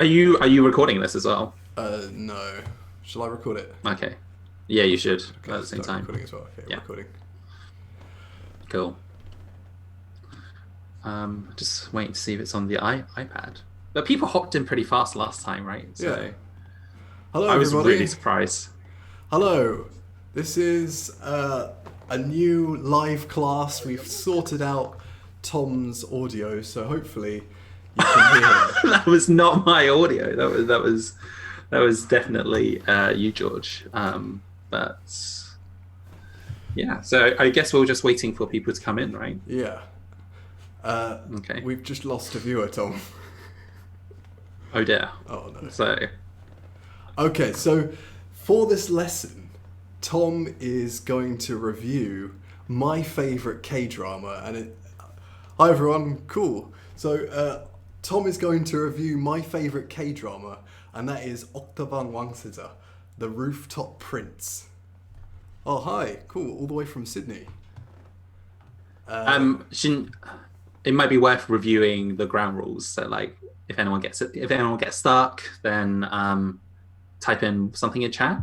Are you recording this as well? No. Shall I record it? Okay. Yeah, you should Okay, at the same start time. recording as well. Okay, Yeah, recording. cool. Just waiting to see if it's on the iPad. But people hopped in pretty fast last time, right? Yeah. So Hello, I was really everybody. surprised. Hello. This is a new live class. We've sorted out Tom's audio, so hopefully you can hear him. That was not my audio. That was definitely you, George. But yeah, so I guess we're just waiting for people to come in, right? Yeah. Uh, Okay. we've just lost a viewer, Tom. Oh dear. Oh no. So Okay, so for this lesson, Tom is going to review my favorite K drama, and it. Hi everyone, cool. So Tom is going to review my favorite K drama, and that is Octaban Wangsuza, The Rooftop Prince. Oh hi, cool, all the way from Sydney. shouldn't it might be worth reviewing the ground rules. So like if anyone gets stuck, then type in something in chat.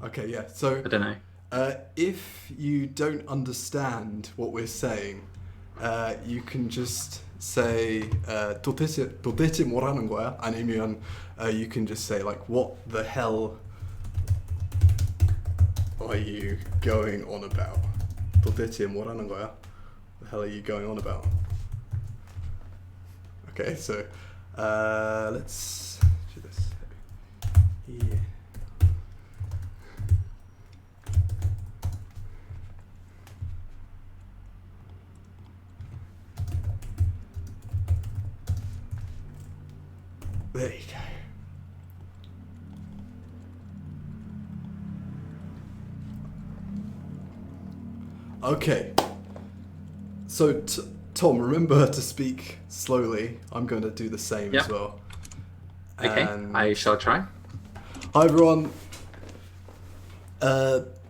Okay, yeah. So I don't know. if you don't understand what we're saying, you can just say 도대체 뭐라는 거야? 아니면 you can just say like what the hell are you going on about? 도대체 뭐라는 거야? The hell are you going on about? Okay, so let's do this. Yeah. There you go. Okay. So, Tom, remember to speak slowly. I'm going to do the same as Yeah. well. Okay. And I shall try. hi, everyone.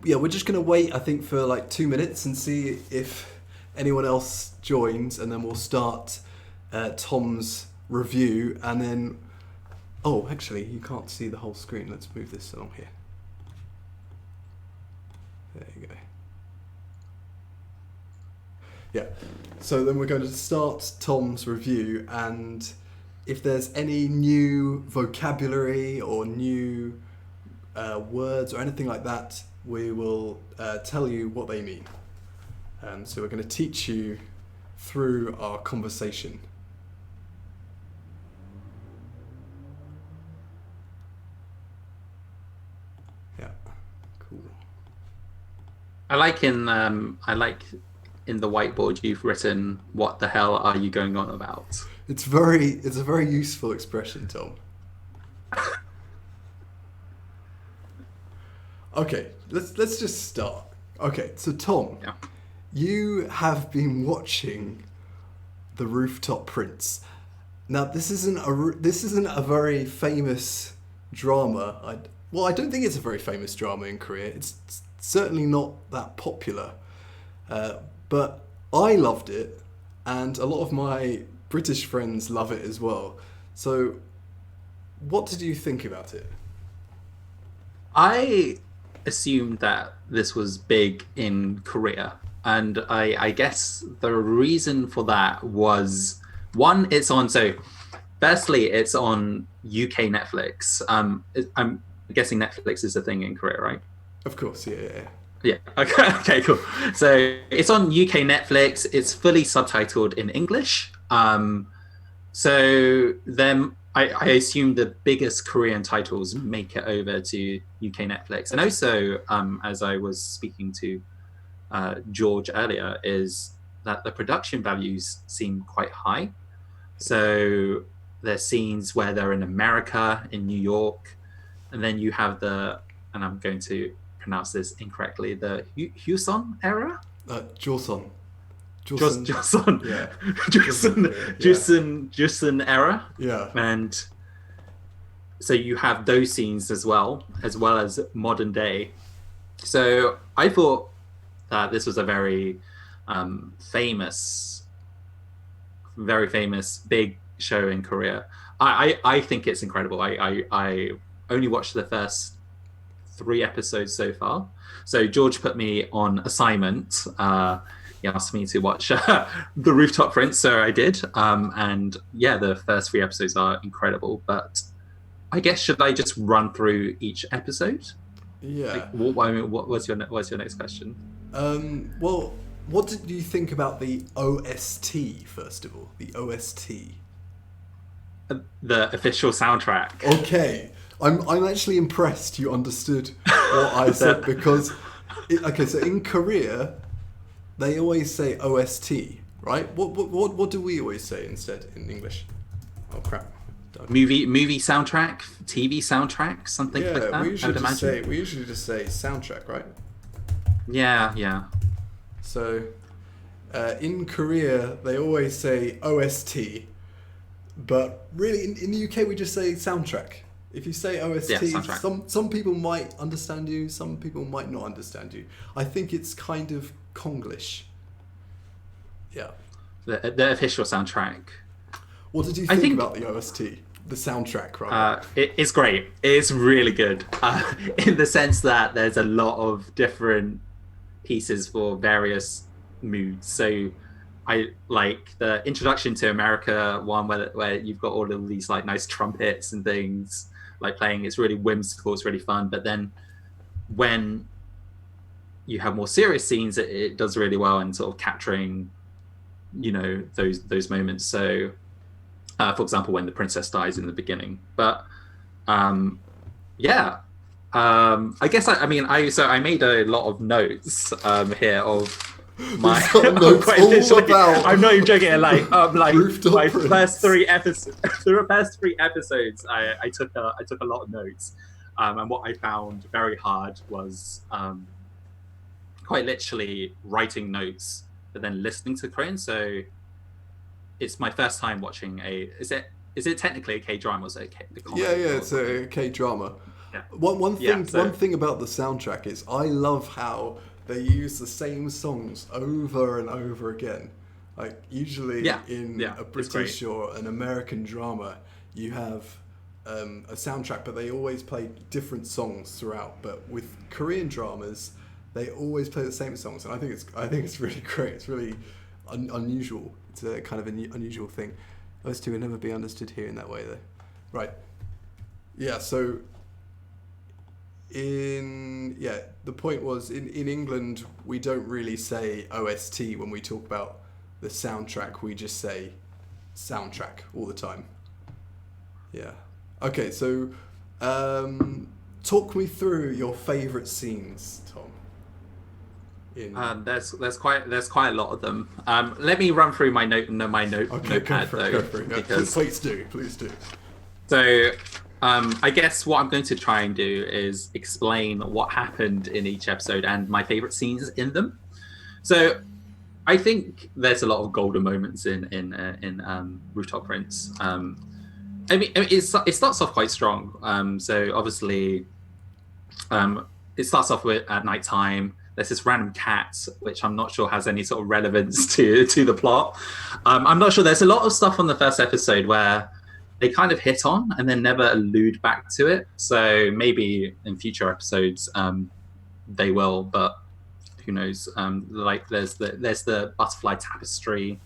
Yeah, we're just going to wait, I think, for like 2 minutes and see if anyone else joins, and then we'll start Tom's review, and then. Oh, actually, you can't see the whole screen. Let's move this along here. There you go. Yeah. So then we're going to start Tom's review, and if there's any new vocabulary or new words or anything like that, we will tell you what they mean. So we're going to teach you through our conversation. Yeah. Cool. I like in the whiteboard you've written what the hell are you going on about? It's a very useful expression, Tom. Okay, let's just start. Okay, so Tom, Yeah. you have been watching The Rooftop Prince. Now, this isn't a very famous drama. I don't think it's a very famous drama in Korea. It's certainly not that popular. But I loved it, and a lot of my British friends love it as well. So, what did you think about it? I assumed that this was big in Korea. And I guess the reason for that was one, firstly, it's on UK Netflix. I'm guessing Netflix is a thing in Korea, right? Of course, yeah, yeah, yeah. Yeah. Okay. Okay. Cool. So it's on UK Netflix. It's fully subtitled in English. So then I assume the biggest Korean titles make it over to UK Netflix, and also as I was speaking to George earlier, is that the production values seem quite high. So there's scenes where they're in America, in New York, and then you have and I'm going to pronounce this incorrectly, the Husong era? Joseon. Joseon. Joseon. Yeah. Joseon era. Yeah. And so you have those scenes as well as modern day. So I thought that this was a very famous big show in Korea. I think it's incredible. I only watched the first 3 episodes so far. So George put me on assignment. He asked me to watch The Rooftop Prince, so I did. And yeah, the first 3 episodes are incredible. But I guess should I just run through each episode? Yeah. Like, what's your next question? Well, what did you think about the OST first of all? The OST. The official soundtrack. Okay, I'm actually impressed you understood what I said because, okay, so in Korea, they always say OST, right? What do we always say instead in English? Oh crap. Movie soundtrack, TV soundtrack, something like that. we usually just say soundtrack, right? Yeah. So, in Korea, they always say OST, but really in the UK we just say soundtrack. If you say OST, some people might understand you, some people might not understand you. I think it's kind of Konglish. Yeah. The official soundtrack. What did you think about the OST? The soundtrack, right? It's great. It's really good. In the sense that there's a lot of different pieces for various moods. So I like the introduction to America one where you've got all of these like nice trumpets and things like playing. It's really whimsical, it's really fun. But then when you have more serious scenes, it does really well in sort of capturing, those moments. So for example, when the princess dies in the beginning. But I guess I made a lot of notes here of my I'm not even joking. Like my first 3 episodes. The first 3 episodes, I took a lot of notes, and what I found very hard was quite literally writing notes, but then listening to Korean. So it's my first time watching Is it technically a K-drama? Or is it a comedy? Yeah, it's a K-drama. Yeah. One thing about the soundtrack is I love how they use the same songs over and over again. Like usually in a British or an American drama, you have a soundtrack, but they always play different songs throughout. But with Korean dramas, they always play the same songs, and I think it's really great. It's really unusual. It's a kind of an unusual thing. Those two will never be understood here in that way, though. Right. Yeah. So. The point was in England we don't really say OST when we talk about the soundtrack. We just say soundtrack all the time. Yeah. Okay, so talk me through your favourite scenes, Tom. There's quite a lot of them. Let me run through my notepad though. Because please do. So I guess what I'm going to try and do is explain what happened in each episode and my favorite scenes in them. So I think there's a lot of golden moments in Rooftop Prince. It starts off quite strong. So obviously, it starts off with at nighttime. There's this random cat, which I'm not sure has any sort of relevance to the plot. I'm not sure. There's a lot of stuff on the first episode where they kind of hit on and then never allude back to it. So maybe in future episodes they will, but who knows? Like there's the butterfly tapestry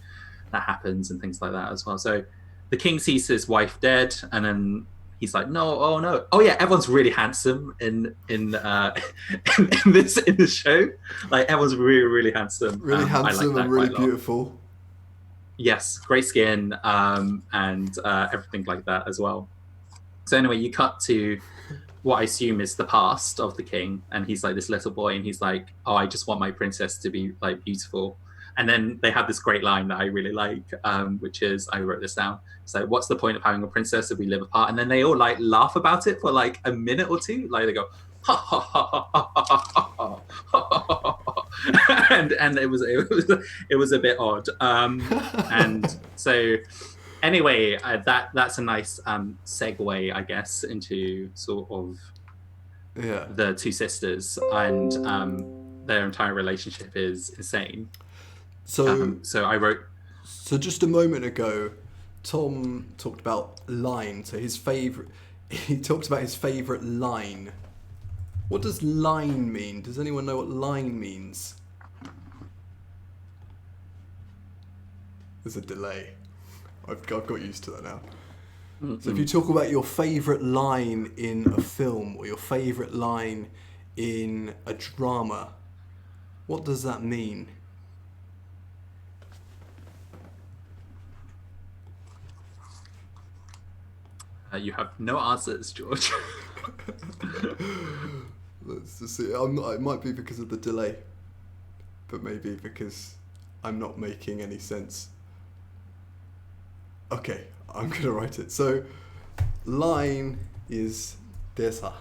that happens and things like that as well. So the king sees his wife dead, and then he's like, no, oh yeah, everyone's really handsome in this show. Like everyone's really, really handsome. Really handsome and really beautiful. Yes, great skin, and everything like that as well. So anyway, you cut to what I assume is the past of the king, and he's like this little boy, and he's like, oh, I just want my princess to be like beautiful. And then they have this great line that I really like, which is, I wrote this down. So what's the point of having a princess if we live apart? And then they all like laugh about it for like a minute or two. Like they go, ha ha ha ha ha ha ha ha, and it was a bit odd. And so anyway, that's a nice segue, I guess, into sort of the two sisters, and their entire relationship is insane. So I wrote. So just a moment ago, Tom talked about line. So his favorite. He talked about his favorite line. What does line mean? Does anyone know what line means? There's a delay. I've got used to that now. Mm-hmm. So if you talk about your favourite line in a film or your favourite line in a drama, what does that mean? You have no answers, George. Let's just see. It might be because of the delay, but maybe because I'm not making any sense. Okay, I'm gonna write it. So, line is desa.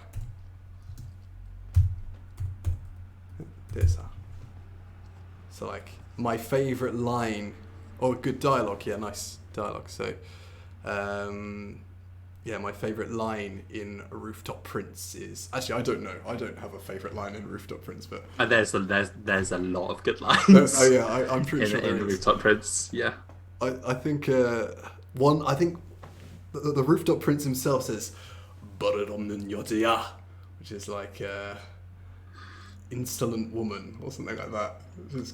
Desa. So like my favorite line, or good dialogue. Yeah, nice dialogue. So, yeah, my favorite line in A Rooftop Prince is actually I don't know. I don't have a favorite line in Rooftop Prince, but There's a lot of good lines. oh yeah, I'm pretty sure in there the is. Rooftop Prince. Yeah. I think one. I think the Rooftop Prince himself says "버릇 없는 여자야," which is like insolent woman or something like that.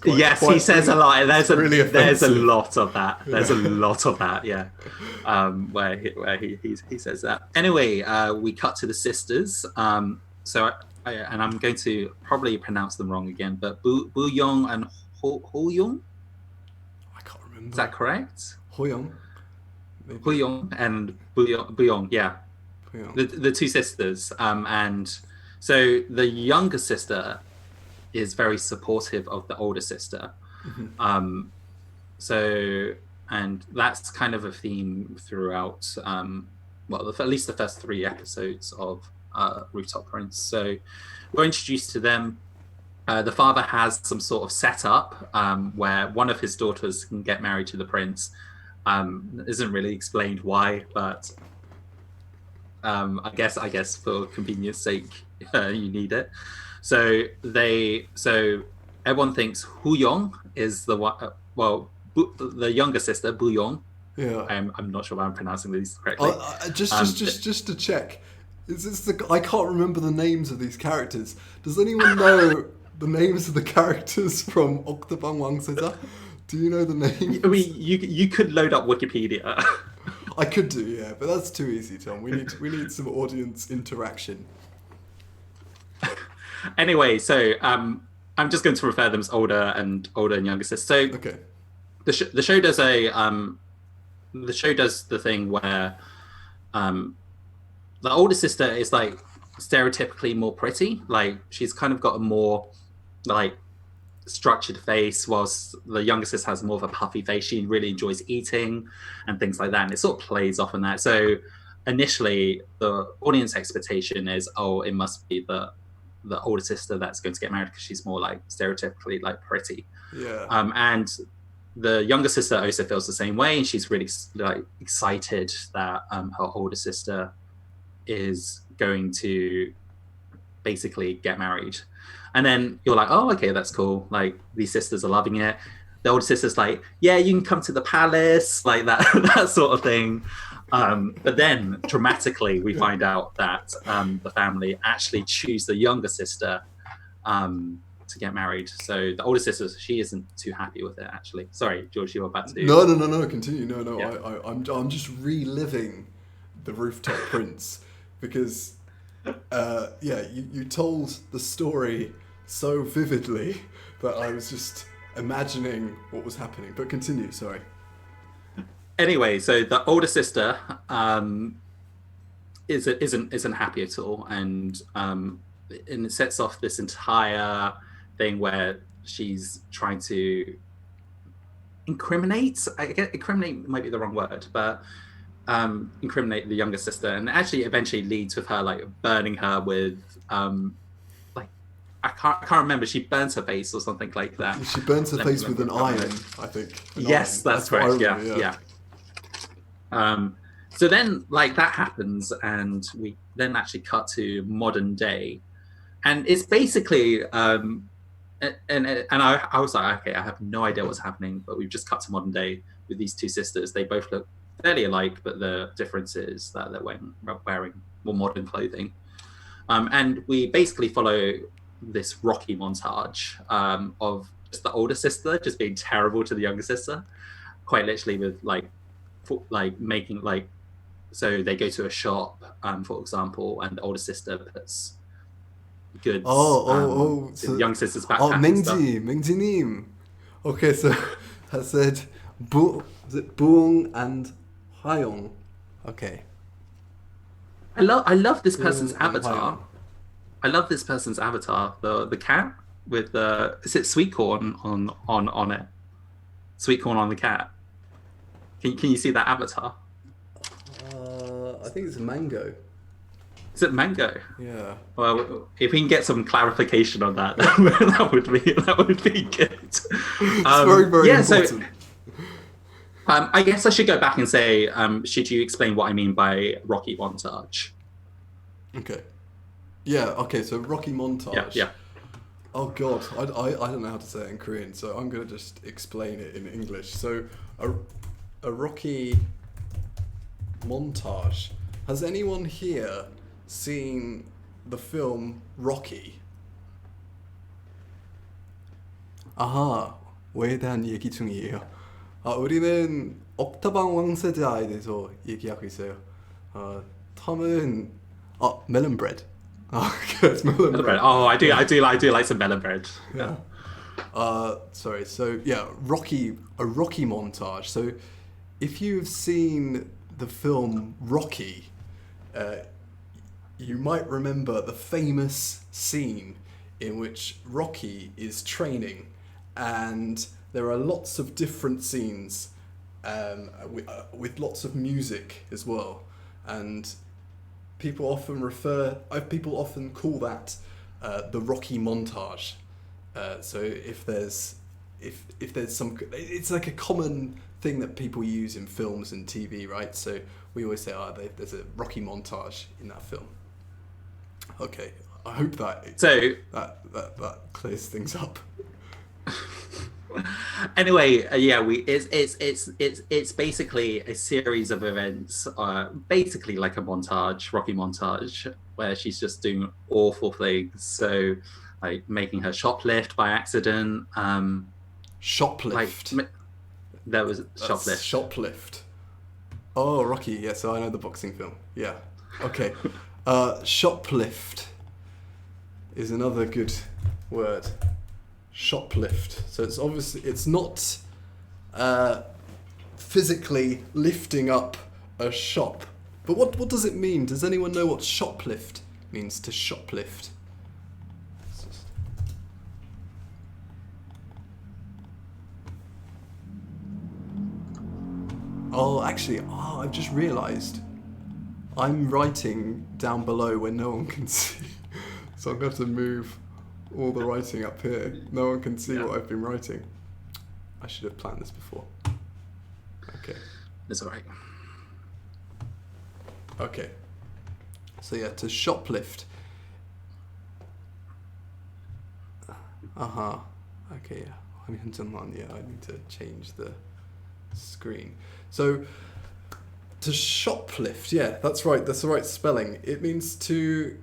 Yes, he says a lot. There's there's a offensive. lot of that. There's a lot of that. Yeah, where he says that. Anyway, we cut to the sisters. So and I'm going to probably pronounce them wrong again, but Bu Young and Ho Young. I can't remember. Is that correct? Hoyoung. Bu Young and Bu Young. Yeah, Hoyoung. the two sisters. And so the younger sister is very supportive of the older sister. Mm-hmm. So, and that's kind of a theme throughout, well, at least the first 3 episodes of Rooftop Prince. So we're introduced to them. The father has some sort of setup where one of his daughters can get married to the prince. Isn't really explained why, but I guess for convenience sake, you need it. So everyone thinks Hu Yong is the one. Well, the younger sister, Bu Yong. Yeah. I'm not sure if I'm pronouncing these correctly. Just to check, is this the? I can't remember the names of these characters. Does anyone know the names of the characters from Octobang Wangseza? Do you know the names? I mean, you could load up Wikipedia. I could do, yeah, but that's too easy, Tom. We need some audience interaction. Anyway, so I'm just going to refer them as older and younger sisters. So Okay. the show does the thing where the older sister is like stereotypically more pretty. Like she's kind of got a more like structured face, whilst the younger sister has more of a puffy face. She really enjoys eating and things like that, and it sort of plays off on that. So initially the audience expectation is, oh, it must be the older sister that's going to get married because she's more like stereotypically like pretty. Yeah. And the younger sister also feels the same way, and she's really like excited that her older sister is going to basically get married. And then you're like, oh, okay, that's cool. Like these sisters are loving it. The older sister's like, yeah, you can come to the palace, like that, that sort of thing. But then dramatically, we find out that the family actually choose the younger sister to get married. So the older sister, she isn't too happy with it, actually. Sorry, George, you were about to do. No. Continue. No. Yeah. I'm just reliving the Rooftop Prince because, you told the story so vividly that I was just imagining what was happening. But continue. Sorry. Anyway, so the older sister isn't happy at all, and it sets off this entire thing where she's trying to incriminate. I guess incriminate might be the wrong word, but incriminate the younger sister, and actually eventually leads with her like burning her with like I can't remember. She burns her face or something like that. She burns her face with an iron, I think. Yes, that's correct. Yeah. So then like that happens, and we then actually cut to modern day, and it's basically and I was like, okay, I have no idea what's happening, but we've just cut to modern day with these two sisters. They both look fairly alike, but the difference is that they're wearing more modern clothing. And we basically follow this Rocky montage of just the older sister just being terrible to the younger sister, quite literally with like making like so they go to a shop, for example, and the older sister puts goods in the young sister's backpack. 맹지님. Okay, so I said is it Buong and Hyong? Okay. I love this person's avatar. I love this person's avatar. The cat with the is it sweet corn on it? Sweet corn on the cat. Can you see that avatar? I think it's a mango. Is it mango? Yeah. Well, if we can get some clarification on that, that would be good. It's very, very important. So, I guess I should go back and say, should you explain what I mean by Rocky montage? Okay. Yeah. Okay. So Rocky montage. Yeah. Oh God, I don't know how to say it in Korean, so I'm gonna just explain it in English. So a Rocky montage. Has anyone here seen the film Rocky? 아하, 왜 대한 얘기 중이에요. 우리는 옥타방 왕세자에 대해서 얘기하고 있어요. 톰은 melon bread. Good, melon bread. Oh, I do like some melon bread. Yeah. Sorry. So yeah, a Rocky montage. So if you've seen the film Rocky, you might remember the famous scene in which Rocky is training, and there are lots of different scenes with lots of music as well, and people often call that the Rocky montage. So if there's some, it's like a common thing that people use in films and TV, right? So we always say, there's a Rocky montage in that film. Okay, I hope that clears things up. Anyway, it's basically a series of events, basically like a montage, Rocky montage, where she's just doing awful things. So, like making her shoplift by accident. Shoplift. There was shoplift. Shoplift. Oh, Rocky. Yeah, so I know the boxing film. Yeah. Okay. Shoplift is another good word. Shoplift. So it's not physically lifting up a shop. But what does it mean? Does anyone know what shoplift means, to shoplift? Oh, actually, I've just realised I'm writing down below where no one can see. So I'm going to have to move all the writing up here. No one can see what I've been writing. I should have planned this before. Okay. It's all right. Okay. So yeah, to shoplift. Okay, yeah. I need to change the screen. So to shoplift, yeah, that's right. That's the right spelling. It means to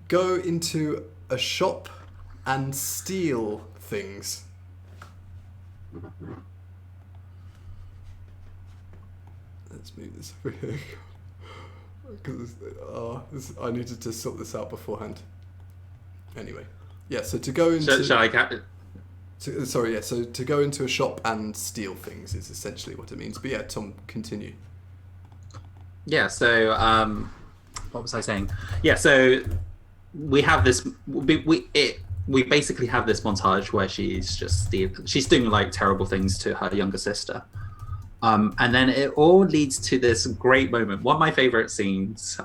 go into a shop and steal things. Let's move this over here. Because I needed to sort this out beforehand. Anyway, yeah. So to go into. Shall I catch it? So to go into a shop and steal things is essentially what it means. But yeah, Tom, continue. Yeah. So what was I saying? Yeah. So we have this. We basically have this montage where she's doing like terrible things to her younger sister. And then it all leads to this great moment. One of my favorite scenes,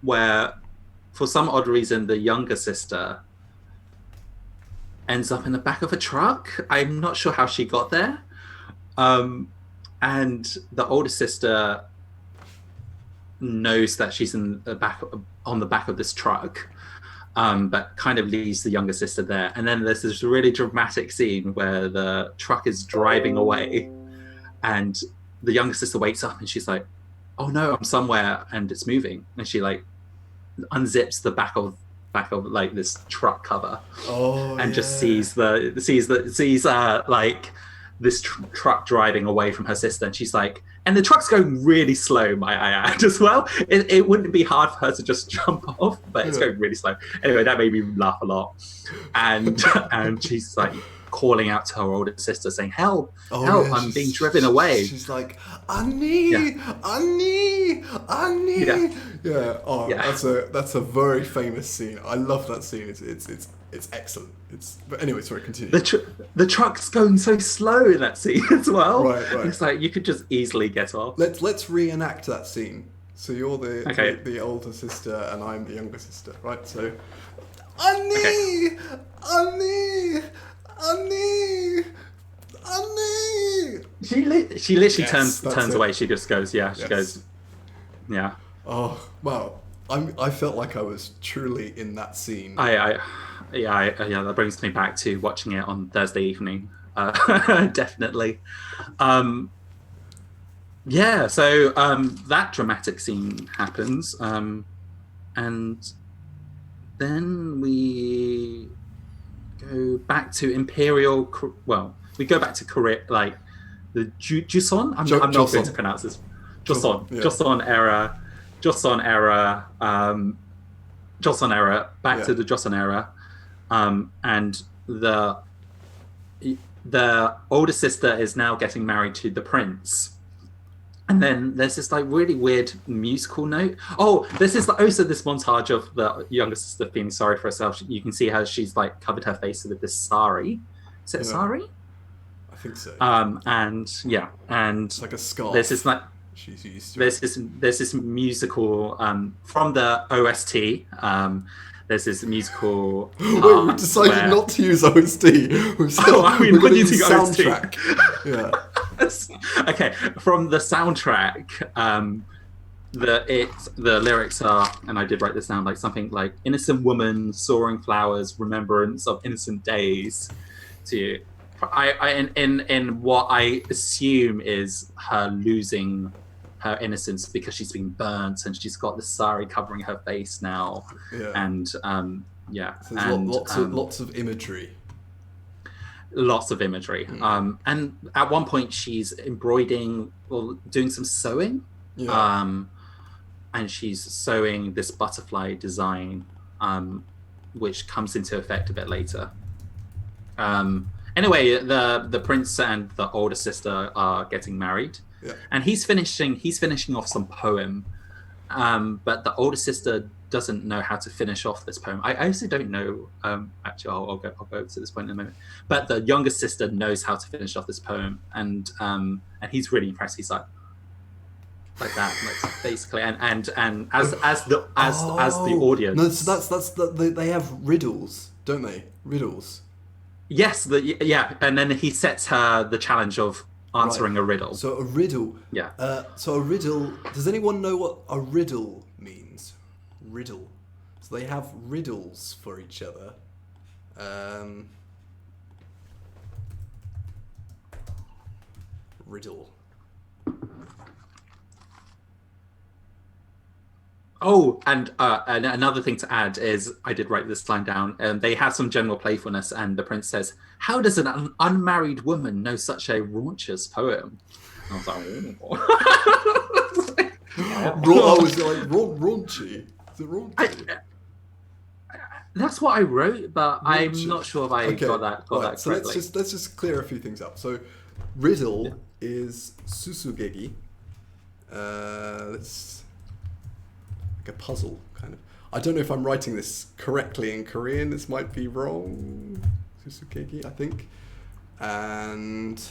where, for some odd reason, the younger sister ends up in the back of a truck. I'm not sure how she got there. And the older sister knows that she's on the back of this truck, but kind of leaves the younger sister there. And then there's this really dramatic scene where the truck is driving away, and the younger sister wakes up and she's like, "Oh no, I'm somewhere and it's moving," and she like unzips the back of like this truck cover and just sees like this truck driving away from her sister, and she's like, and the truck's going really slow, might I add, as well. It wouldn't be hard for her to just jump off, but it's going really slow. Anyway, that made me laugh a lot. And she's like calling out to her older sister saying, help, I'm being driven away. She's like, Annie. That's a very famous scene. I love that scene. It's excellent. But anyway, sorry, continue. The truck's going so slow in that scene as well. Right. It's like you could just easily get off. Let's reenact that scene. So you're the older sister and I'm the younger sister, right? So, Annie. She literally turns away. She just goes, goes, yeah. Oh wow! I felt like I was truly in that scene. That brings me back to watching it on Thursday evening. Definitely. So that dramatic scene happens, and then we go back to Imperial. Well, we go back to Korea, like the Joseon. I'm not going to pronounce this. Joseon era. Joseon era. Back to the Joseon era. And the older sister is now getting married to the prince, and then there's this like really weird musical note. Oh, this is also this montage of the younger sister feeling sorry for herself. You can see how she's like covered her face with this sari. Is it sari? I think so. And it's like a scarf. This is like she's used to. There's this musical from the OST. There's this musical. Wait, we decided not to use OST. We're going to use soundtrack. Yeah. Okay, from the soundtrack, the lyrics are, and I did write this down, like something like "innocent woman, soaring flowers, remembrance of innocent days." To in what I assume is her losing her innocence because she's been burnt and she's got the sari covering her face now. And so there's lots of imagery. Lots of imagery. And at one point she's embroidering or doing some sewing. And she's sewing this butterfly design, which comes into effect a bit later. Anyway, the prince and the older sister are getting married. And he's finishing off some poem, but the older sister doesn't know how to finish off this poem. I also don't know. Actually, I'll go over to this point in a moment. But the younger sister knows how to finish off this poem, and he's really impressed. He's like that, like, basically, and as the audience. No, so they have riddles, don't they? Riddles. Yes, and then he sets her the challenge of answering a riddle. So a riddle. Yeah. So a riddle. Does anyone know what a riddle means? Riddle. So they have riddles for each other. Riddle. Oh, and another thing to add is I did write this line down. They have some general playfulness, and the prince says, "How does an unmarried woman know such a raunchous poem?" And I was like, I was like, raunchy. Is it raunchy? That's what I wrote, but I'm not sure if I got that so correctly. let's just clear a few things up. So, riddle is susugegi. Let's. Like a puzzle, kind of. I don't know if I'm writing this correctly in Korean. This might be wrong. Susukegi, I think. And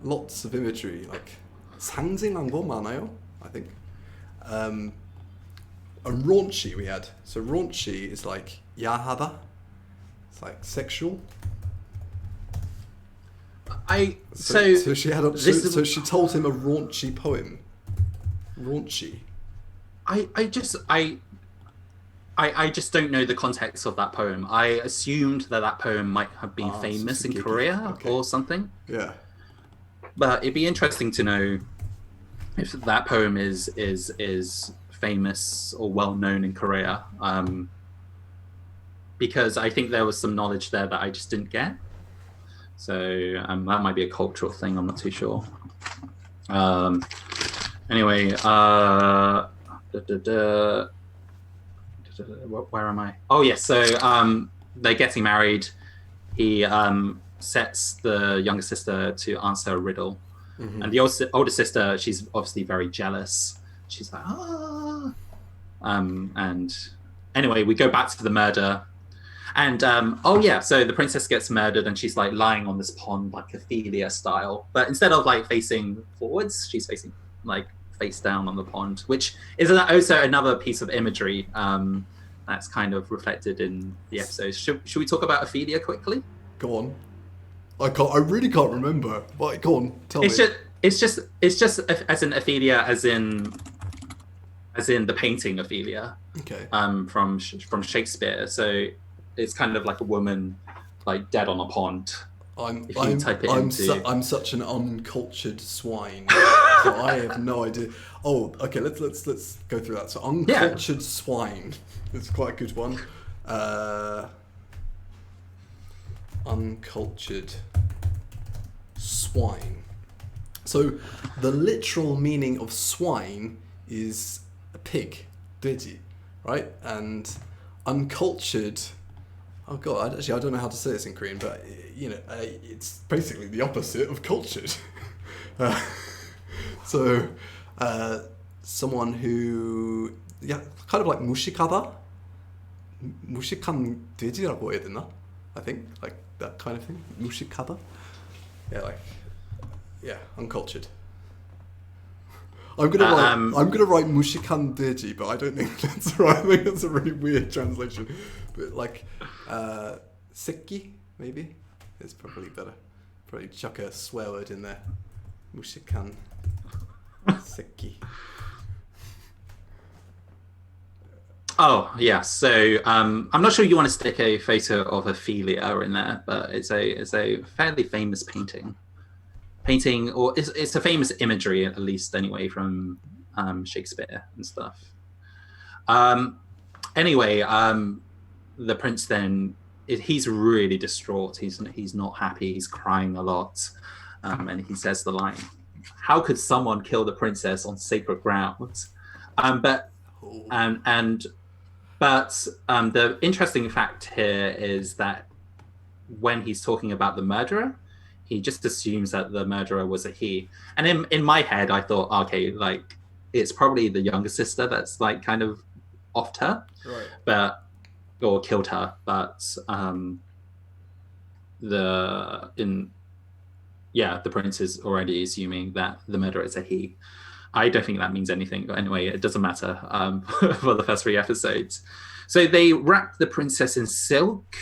lots of imagery, like 상징한 거 많아요, I think. And raunchy we had. So raunchy is like 야하다. It's like sexual. So she told him a raunchy poem. Raunchy. I just don't know the context of that poem. I assumed that poem might have been famous in Korea or something. Yeah. But it'd be interesting to know if that poem is famous or well known in Korea, because I think there was some knowledge there that I just didn't get. So that might be a cultural thing. I'm not too sure. Anyway, where am I? Oh yes, so they're getting married. He sets the younger sister to answer a riddle. Mm-hmm. And the older sister, she's obviously very jealous. She's like, ah. And anyway, we go back to the murder. And so the princess gets murdered and she's like lying on this pond, like Ophelia style. But instead of like facing forwards, she's facing like face down on the pond, which is also another piece of imagery that's kind of reflected in the episode. Should we talk about Ophelia quickly? Go on. I really can't remember. But go on, tell me. It's just as in Ophelia, as in the painting Ophelia. Okay. From Shakespeare. So it's kind of like a woman like dead on a pond. I'm such an uncultured swine. So I have no idea. Oh, okay. Let's go through that. So uncultured swine. It's quite a good one. Uncultured swine. So the literal meaning of swine is a pig, 돼지, right? And uncultured. Oh god, I don't know how to say this in Korean, but it's basically the opposite of cultured. So someone who, kind of like 무식하다, 무식한 돼지라고 해야 되나? I think like that kind of thing. 무식하다. Uncultured. I'm gonna write 무식한 돼지, but I don't think that's right. I think that's a really weird translation. But like 새끼 maybe is probably better. Probably chuck a swear word in there. 무식한 새끼. Oh yeah, so I'm not sure you want to stick a photo of Ophelia in there, but it's a fairly famous painting, or it's a famous imagery at least anyway from Shakespeare and stuff. Anyway, the prince then he's really distraught. He's not happy. He's crying a lot, and he says the line, "How could someone kill the princess on sacred ground?" But the interesting fact here is that when he's talking about the murderer, he just assumes that the murderer was a he. And in my head, I thought, okay, like it's probably the younger sister that's like kind of offed her, right? Or killed her. But the prince is already assuming that the murderer is a he. I don't think that means anything, but anyway, it doesn't matter for the first 3 episodes. So they wrap the princess in silk.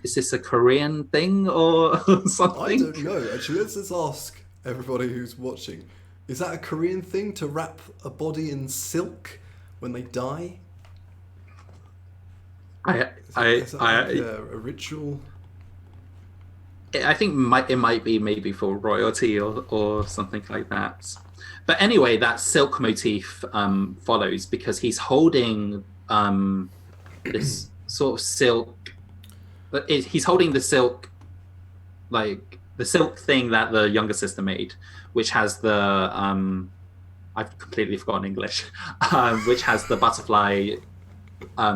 Is this a Korean thing or something? I don't know. Actually, let's just ask everybody who's watching. Is that a Korean thing to wrap a body in silk when they die? Is that a ritual? I think it might be maybe for royalty or something like that. But anyway, that silk motif follows because he's holding this sort of silk. But he's holding the silk, like the silk thing that the younger sister made, which has the I've completely forgotten English, which has the butterfly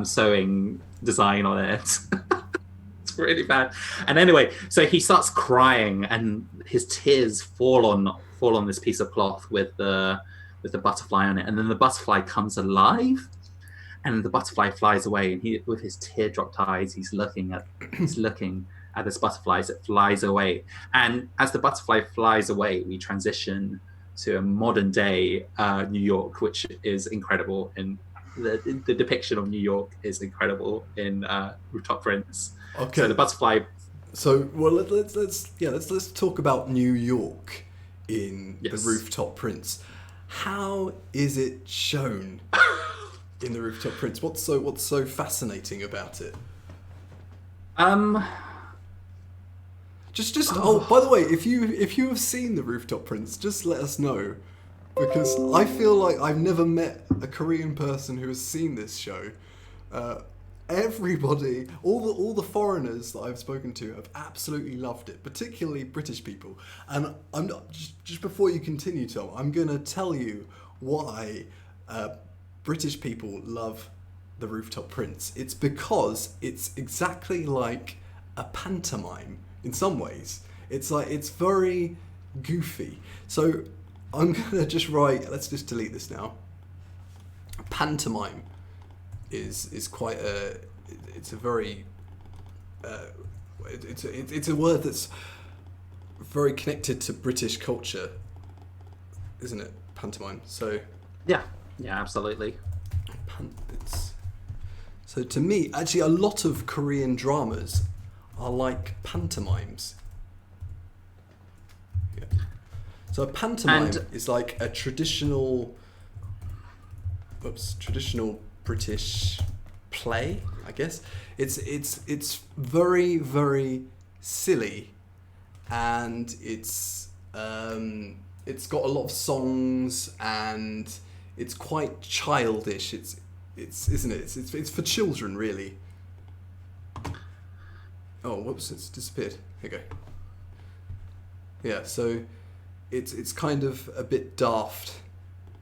sewing design on it. It's really bad. And anyway, so he starts crying, and his tears fall on this piece of cloth with the butterfly on it, and then the butterfly comes alive, and the butterfly flies away, and he, with his teardropped eyes, he's looking at this butterfly as it flies away. And as the butterfly flies away, we transition to a modern day New York, which is incredible. And the depiction of New York is incredible in Rooftop Prince. Okay. So the butterfly. So let's talk about New York in the Rooftop Prince. How is it shown in the Rooftop Prince? What's so fascinating about it? Just oh, by the way, if you have seen the Rooftop Prince, just let us know, because I feel like I've never met a Korean person who has seen this show. Everybody, all the foreigners that I've spoken to have absolutely loved it, particularly British people. And I'm not, just before you continue, Tom, I'm gonna tell you why British people love the Rooftop Prince. It's because it's exactly like a pantomime in some ways. It's very goofy. So I'm gonna just write. Let's just delete this now. Pantomime is quite a. It's a very. It's a word that's very connected to British culture, isn't it? Pantomime. So. Yeah, absolutely. So to me, actually, a lot of Korean dramas are like pantomimes. Yeah. So a pantomime is like a traditional British play, I guess. It's very, very silly, and it's got a lot of songs, and it's quite childish. It's isn't it? It's for children, really. Oh, whoops! It's disappeared. Here you go. Yeah, so it's kind of a bit daft.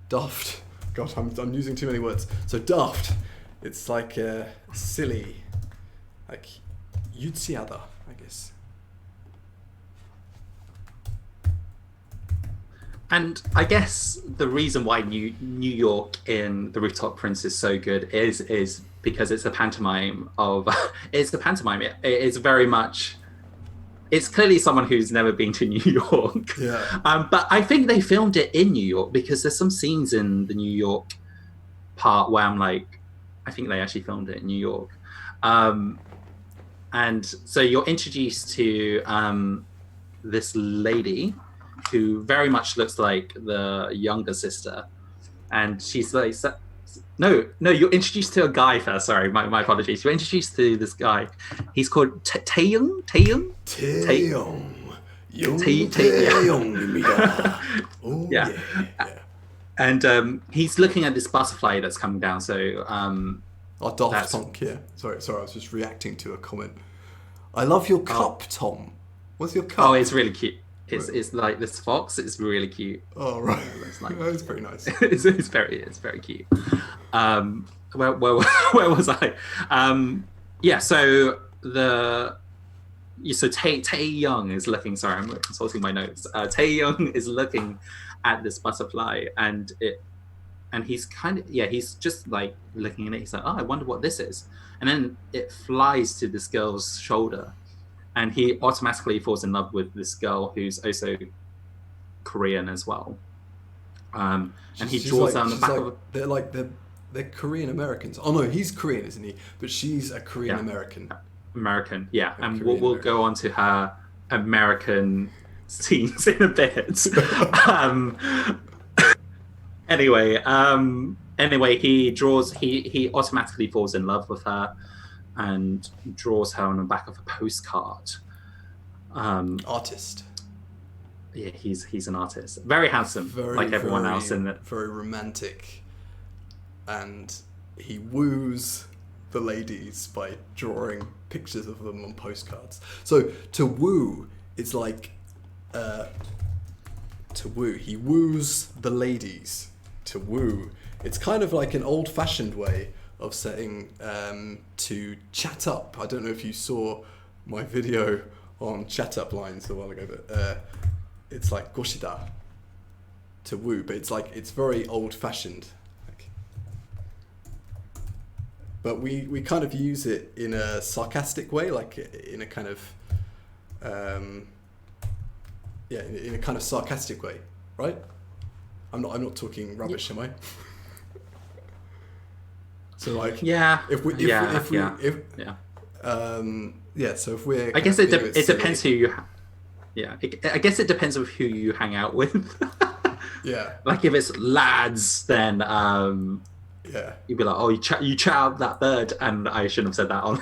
God, I'm using too many words. So daft. It's like silly, like 유치하다, I guess. And I guess the reason why New York in the Rooftop Prince is so good is because it's a pantomime of it's the pantomime. It is very much. It's clearly someone who's never been to New York. Yeah. But I think they filmed it in New York because there's some scenes in the New York part where I'm like, I think they actually filmed it in New York. And so you're introduced to this lady who very much looks like the younger sister, and she's like, no, you're introduced to a guy first. Sorry, my apologies. You're introduced to this guy. He's called Taeyong. Yeah. And he's looking at this butterfly that's coming down. So Daft Punk. Yeah. Sorry. I was just reacting to a comment. I love your cup, Tom. What's your cup? Oh, it's really cute. It's like this fox. It's really cute. Oh right, it's very nice. it's very cute. Where was I? Yeah. So Taeyong is looking. Sorry, I'm consulting my notes. Taeyong is looking at this butterfly, and he's he's just like looking at it. He's like, oh, I wonder what this is. And then it flies to this girl's shoulder. And he automatically falls in love with this girl who's also Korean as well. And he draws down the back of they're Korean Americans. Oh no, he's Korean, isn't he? But she's a Korean American. American, yeah. And we'll go on to her American scenes in a bit. Anyway, he automatically falls in love with her and draws her on the back of a postcard. Artist. Yeah, he's an artist. Very handsome, like everyone else in it. Very romantic. And he woos the ladies by drawing pictures of them on postcards. So to woo, it's like to woo. He woos the ladies to woo. It's kind of like an old-fashioned way of saying to chat up. I don't know if you saw my video on chat up lines a while ago, but it's like goshida, to woo, but it's very old-fashioned. But we kind of use it in a sarcastic way, like in a kind of in a kind of sarcastic way, right? I'm not talking rubbish, am I? So like so if we're I guess it depends who you I guess it depends on who you hang out with. Yeah. Like if it's lads, then you'd be like, oh, you chat up that bird, and I shouldn't have said that on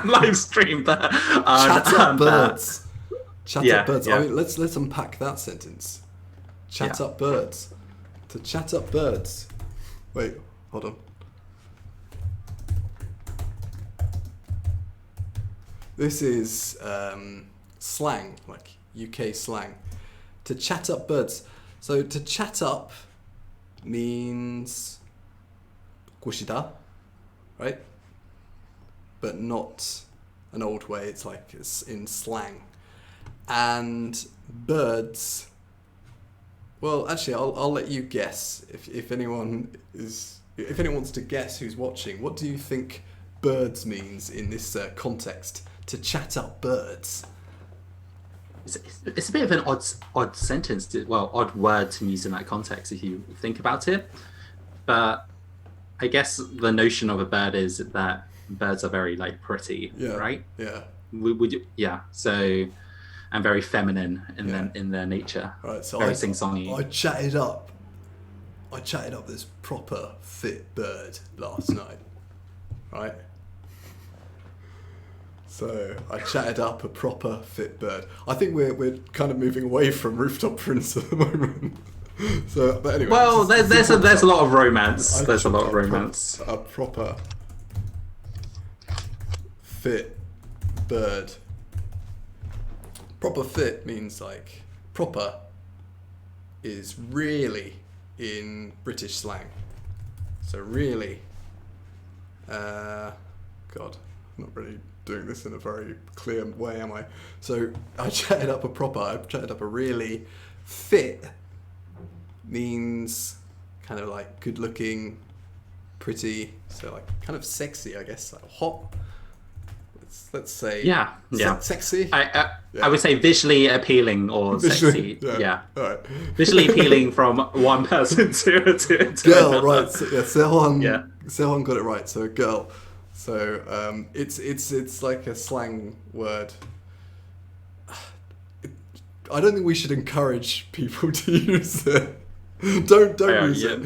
live stream, but chat up birds. Chat Yeah, up birds. yeah. I mean, let's unpack that sentence. Chat Yeah. up birds. To chat up birds. Wait, hold on. This is slang, like UK slang. To chat up birds. So to chat up means 구시다, right? But not an old way. It's like it's in slang. And birds. Well, actually, I'll let you guess if anyone wants to guess who's watching. What do you think birds means in this context? To chat up birds. It's a bit of an odd sentence, odd word to use in that context if you think about it. But I guess the notion of a bird is that birds are very like pretty, right? Yeah. Would you? Yeah. So, and very feminine in their nature. Right. So very sing-songy. I chatted up this proper fit bird last night, right? So I chatted up a proper fit bird. I think we're kind of moving away from Rooftop Prince at the moment. So, but anyway. Well, there's a lot of romance. There's a lot of romance. A proper fit bird. Proper fit means like proper is really in British slang. So really, God, I'm not really doing this in a very clear way, am I? So I chatted up a really. Fit means kind of like good looking, pretty, so like kind of sexy, I guess, like hot. Let's say sexy. I would say visually appealing or sexy. Yeah. All right. Visually appealing from one person to girl, another. right? So, Sehwan got it right. So girl. So it's like a slang word. I don't think we should encourage people to use it. Don't use it.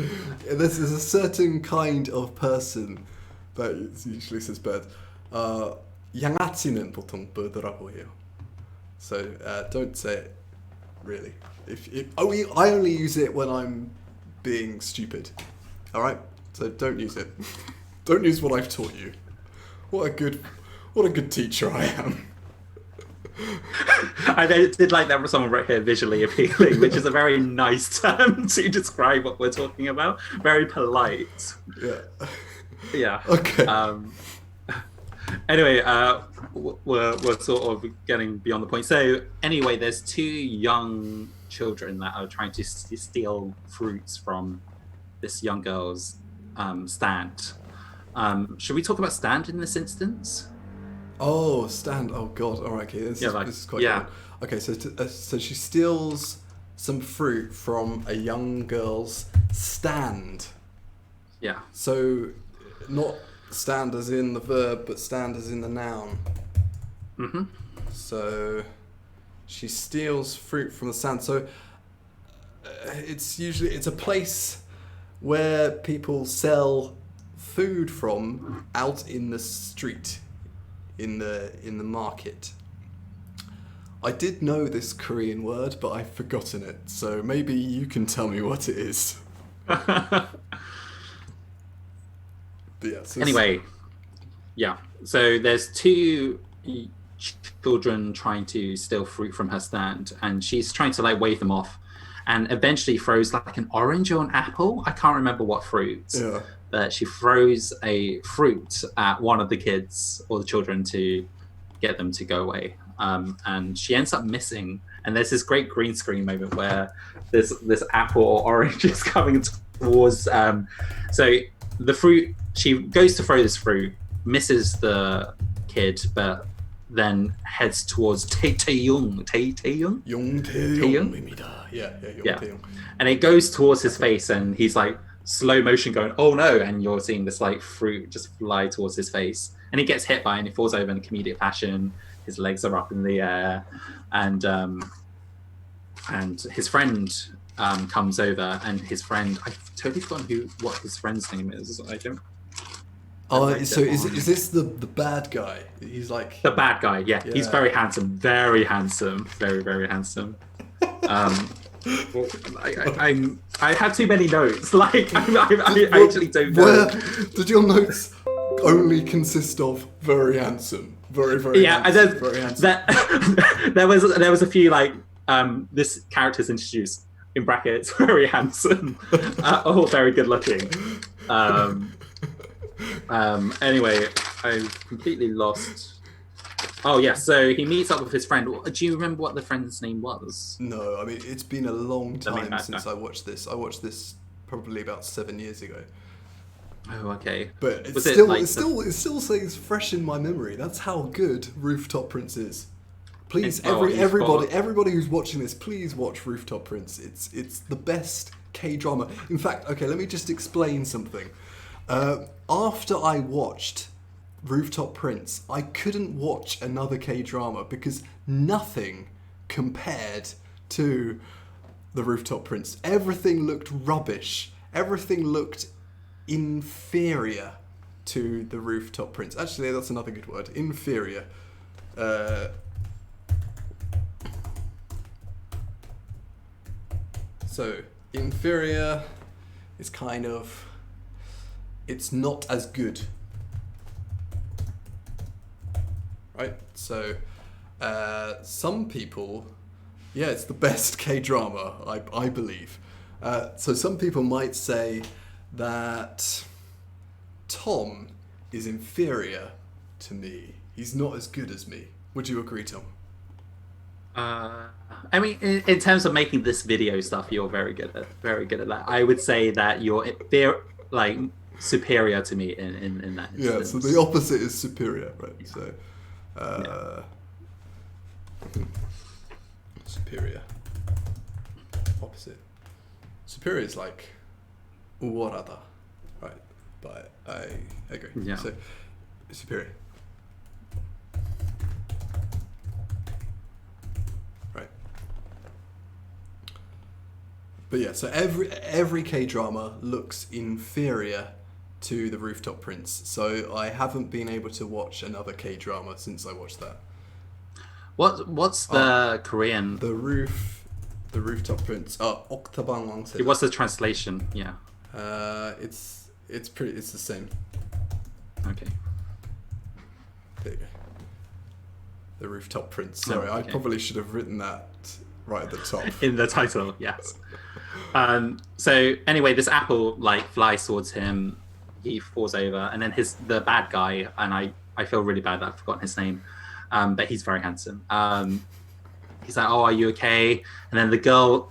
This is a certain kind of person that usually says bird. 양아치는 보통 bir드라고 해요. So don't say it, really. I only use it when I'm being stupid. All right. So don't use it. Don't use what I've taught you. What a good teacher I am. I did like that someone wrote here visually appealing, which is a very nice term to describe what we're talking about. Very polite. Yeah. Yeah. Okay. Anyway, we're sort of getting beyond the point. So anyway, there's two young children that are trying to steal fruits from this young girl's stand. Should we talk about stand in this instance? Oh, stand. Oh God. All right. Okay. This is quite good. Okay. So she steals some fruit from a young girl's stand. Yeah. So not stand as in the verb, but stand as in the noun. Mm-hmm. So she steals fruit from the stand. So it's a place where people sell food from out in the street, in the market. I did know this Korean word, but I've forgotten it. So maybe you can tell me what it is. Anyway, so there's two children trying to steal fruit from her stand, and she's trying to like wave them off, and eventually throws like an orange or an apple. I can't remember what fruit. Yeah. But she throws a fruit at one of the kids or the children to get them to go away, and she ends up missing. And there's this great green screen moment where this apple or orange is coming towards. So the fruit, she goes to throw this fruit, misses the kid, but then heads towards Taeyong. Yeah. And it goes towards his face, and he's like slow motion going, oh no, and you're seeing this like fruit just fly towards his face, and he gets hit by it and he falls over in a comedic fashion. His legs are up in the air, and his friend comes over, and his friend, I've totally forgotten what his friend's name is. I liked So it is this the bad guy? He's like the bad guy. Yeah, he's Yeah. very handsome, very very handsome. Um, well, I had too many notes. Like I actually don't know. Did your notes only consist of very handsome, very Yeah, and handsome, then very handsome? there was a few like this character's introduced in brackets very handsome, all very good looking. Anyway, I completely lost. Oh yeah, so he meets up with his friend. Do you remember what the friend's name was? No, I mean it's been a long The main time bad since guy. I watched this. I watched this probably about 7 years ago. Oh, okay. But Was it like it still stays fresh in my memory. That's how good Rooftop Prince is. Please, everybody who's watching this, please watch Rooftop Prince. It's the best K-drama. In fact, okay, let me just explain something. After I watched Rooftop Prince, I couldn't watch another K-drama because nothing compared to the Rooftop Prince. Everything looked rubbish. Everything looked inferior to the Rooftop Prince. Actually, that's another good word. Inferior. So, inferior is kind of... It's not as good. Right? So, some people... Yeah, it's the best K-drama, I believe. So some people might say that Tom is inferior to me. He's not as good as me. Would you agree, Tom? I mean, in terms of making this video stuff, you're very good at that. I would say that you're like superior to me in that instance. Yeah, so the opposite is superior, right? Yeah. So, superior. Opposite. Superior is like uwarada, right? But I agree. Yeah. So, superior. Right. But yeah, so every K-drama looks inferior to the Rooftop Prince. So I haven't been able to watch another K-drama since I watched that. What's the Korean? The Rooftop Prince. Octaban Wangse. What's the translation? Yeah. It's the same. Okay. There you go. The Rooftop Prince. Sorry, I probably should have written that right at the top. In the title, yes. So anyway, this apple like flies towards him. He falls over, and then the bad guy, and I feel really bad that I've forgotten his name, but he's very handsome. He's like, "Oh, are you okay?" And then the girl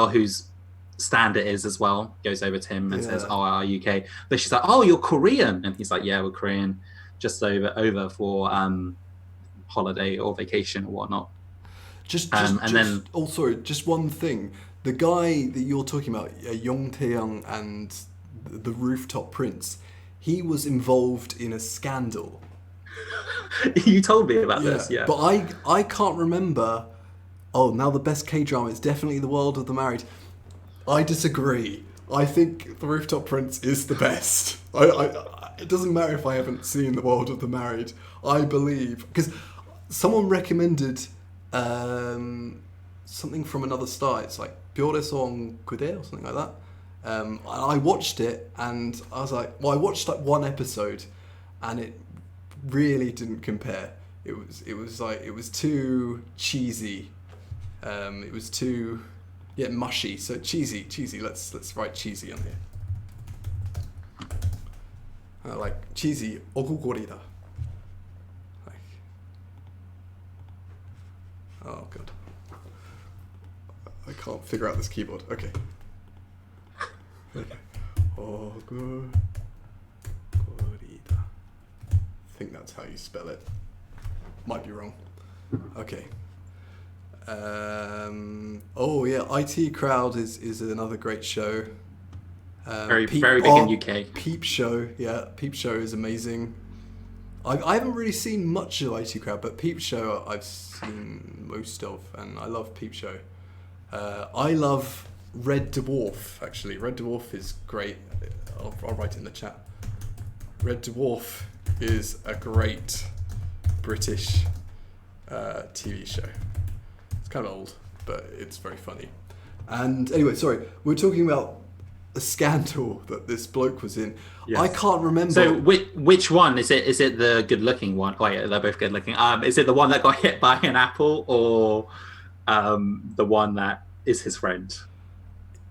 whose stand it is as well goes over to him and says, "Oh, are you okay?" But she's like, "Oh, you're Korean," and he's like, "Yeah, we're Korean, just over for holiday or vacation or whatnot." Just one thing. The guy that you're talking about, Yong Tae-young and the Rooftop Prince, he was involved in a scandal. You told me about this, yeah. But I can't remember. Oh, now the best K-drama is definitely The World of the Married. I disagree. I think The Rooftop Prince is the best. It doesn't matter if I haven't seen The World of the Married. I believe because someone recommended something from another star. It's like Byoreson Kude or something like that. I watched it and I was like, I watched like one episode, and it really didn't compare. It was too cheesy. It was too mushy. So cheesy. Let's write cheesy on here. Like cheesy ogugorida. Like, oh god, I can't figure out this keyboard. Okay. Ogugorida. I think that's how you spell it. Might be wrong. Okay. Oh yeah, IT Crowd is another great show. Very big in UK. Peep Show, yeah, Peep Show is amazing. I haven't really seen much of IT Crowd, but Peep Show I've seen most of, and I love Peep Show. I love Red Dwarf, actually. Red Dwarf is great. I'll write it in the chat. Red Dwarf is a great British TV show. It's kind of old, but it's very funny. And anyway, sorry, we're talking about a scandal that this bloke was in. Yes. I can't remember. So which one is it? Is it the good-looking one? Oh yeah, they're both good-looking. Is it the one that got hit by an apple, or the one that is his friend?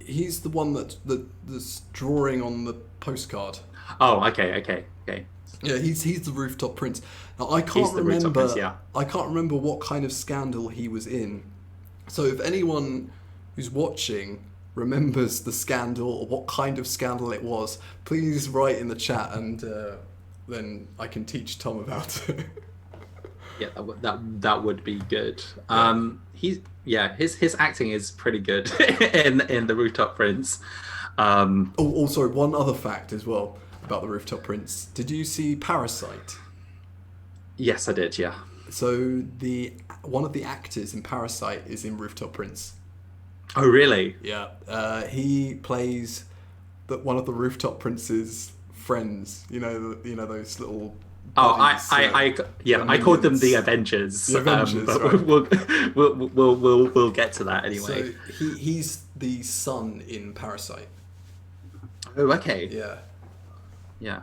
He's the one that's drawing on the postcard. Oh, okay. Yeah, he's the rooftop prince. Now I can't remember. Prince, yeah. I can't remember what kind of scandal he was in. So if anyone who's watching remembers the scandal or what kind of scandal it was, please write in the chat, and then I can teach Tom about it. Yeah, that would be good. His acting is pretty good in the Rooftop Prince. Sorry, one other fact as well about the Rooftop Prince. Did you see Parasite? Yes, I did. Yeah. So one of the actors in Parasite is in Rooftop Prince. Oh, really? Yeah. He plays one of the Rooftop Prince's friends. You know those little. Buddies, I called them the Avengers. The Avengers, but right. we'll get to that anyway. So he's the son in Parasite. Oh, okay. Yeah.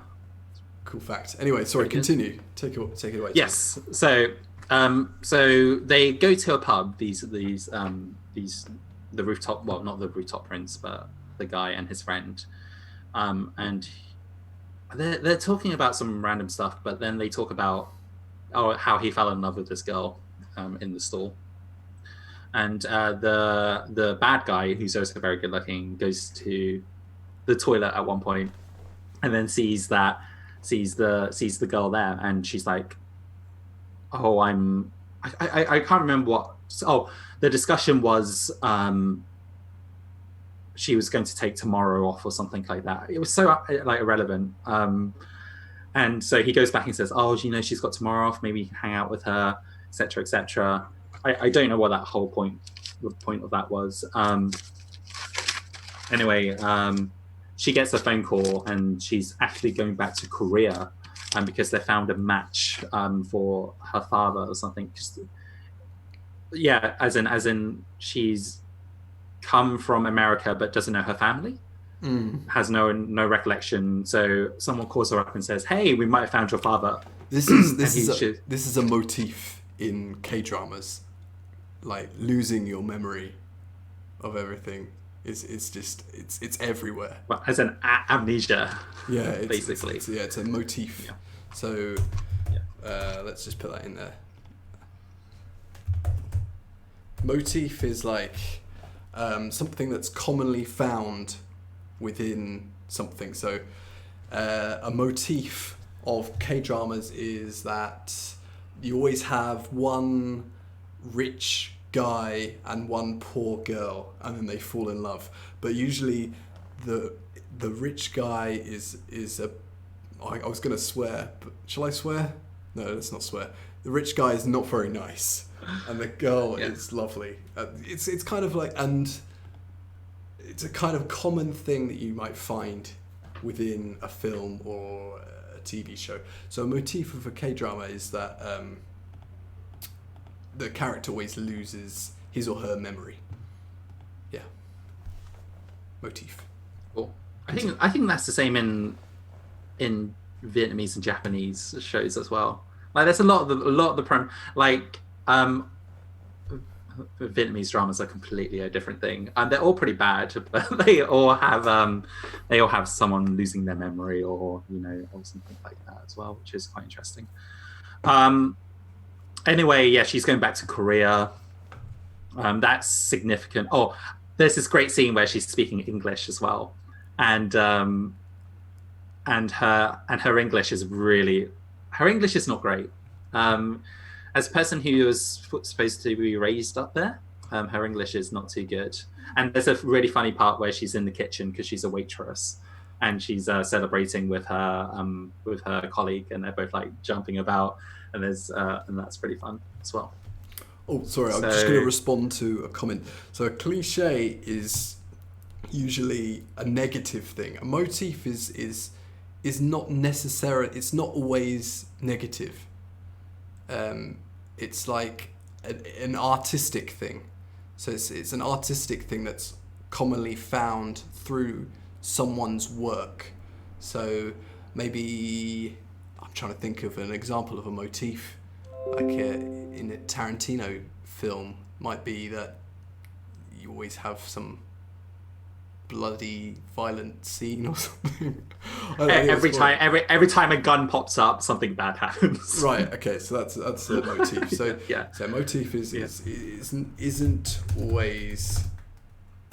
Cool fact. Anyway, sorry. Continue. Take it away. Yes. So they go to a pub. The rooftop. Well, not the Rooftop Prince, but the guy and his friend, and they're talking about some random stuff. But then they talk about how he fell in love with this girl in the stall, and the bad guy, who's also very good looking, goes to the toilet at one point, and then sees the girl there, and she's like, "Oh, I can't remember what." The discussion was she was going to take tomorrow off or something like that. It was so irrelevant. And so he goes back and says, "Oh, she's got tomorrow off. Maybe you can hang out with her, etc., etc." I don't know what that whole point of that was. Anyway. She gets a phone call, and she's actually going back to Korea, because they found a match for her father or something. As in she's come from America but doesn't know her family, has no recollection. So someone calls her up and says, "Hey, we might have found your father." This is a motif in K-dramas, like losing your memory of everything. It's everywhere. Well, as an amnesia. Yeah, basically. It's a motif. Yeah. So, let's just put that in there. Motif is like something that's commonly found within something. So, a motif of K-dramas is that you always have one rich guy and one poor girl, and then they fall in love. But usually the rich guy is I was going to swear, but shall I swear? No, let's not swear. The rich guy is not very nice, and the girl is lovely. It's kind of like, and it's a kind of common thing that you might find within a film or a TV show. So a motif of a K-drama is that the character always loses his or her memory. Yeah. Motif. Cool. I think that's the same in Vietnamese and Japanese shows as well. Like there's a lot of the Vietnamese dramas are completely a different thing. They're all pretty bad, but they all have someone losing their memory or something like that as well, which is quite interesting. Anyway, she's going back to Korea. That's significant. Oh, there's this great scene where she's speaking English as well, and her English is not great. As a person who was supposed to be raised up there, her English is not too good. And there's a really funny part where she's in the kitchen because she's a waitress, and she's celebrating with her colleague, and they're both like jumping about, and that's pretty fun as well. Oh, sorry, I'm just going to respond to a comment. So a cliche is usually a negative thing. A motif is is not necessarily, it's not always negative. It's like an artistic thing. So it's an artistic thing that's commonly found through someone's work. So maybe I'm trying to think of an example of a motif, like in a Tarantino film, might be that you always have some bloody violent scene or something. Every time a gun pops up, something bad happens. Right. Okay. So that's a motif. So Yeah. So a motif isn't always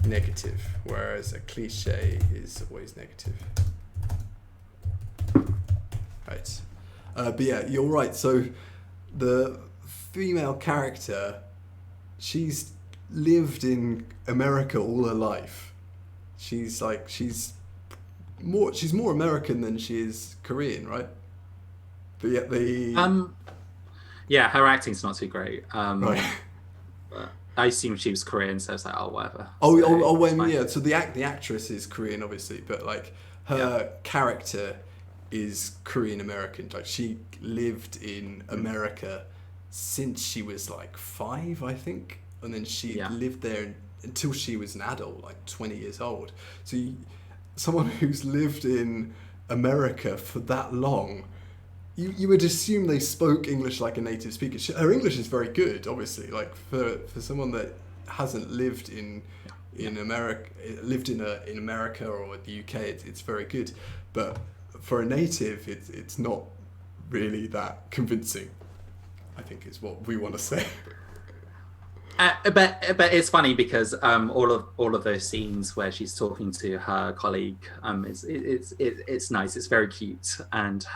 negative, whereas a cliche is always negative. Right. But yeah, you're right. So the female character, she's lived in America all her life. She's more American than she is Korean, right? But yet Yeah, her acting's not too great. right. But I assume she was Korean, so it's like, oh, whatever. So the actress is Korean, obviously, but like her character is Korean American. Like she lived in America since she was like 5, I think, and then she lived there until she was an adult, like 20 years old. So someone who's lived in America for that long, you would assume they spoke English like a native speaker. Her English is very good, obviously. Like for someone that hasn't lived in America, in America or the UK, it's very good. But for a native, it's not really that convincing, I think is what we want to say. But it's funny because all of those scenes where she's talking to her colleague, it's nice. It's very cute, and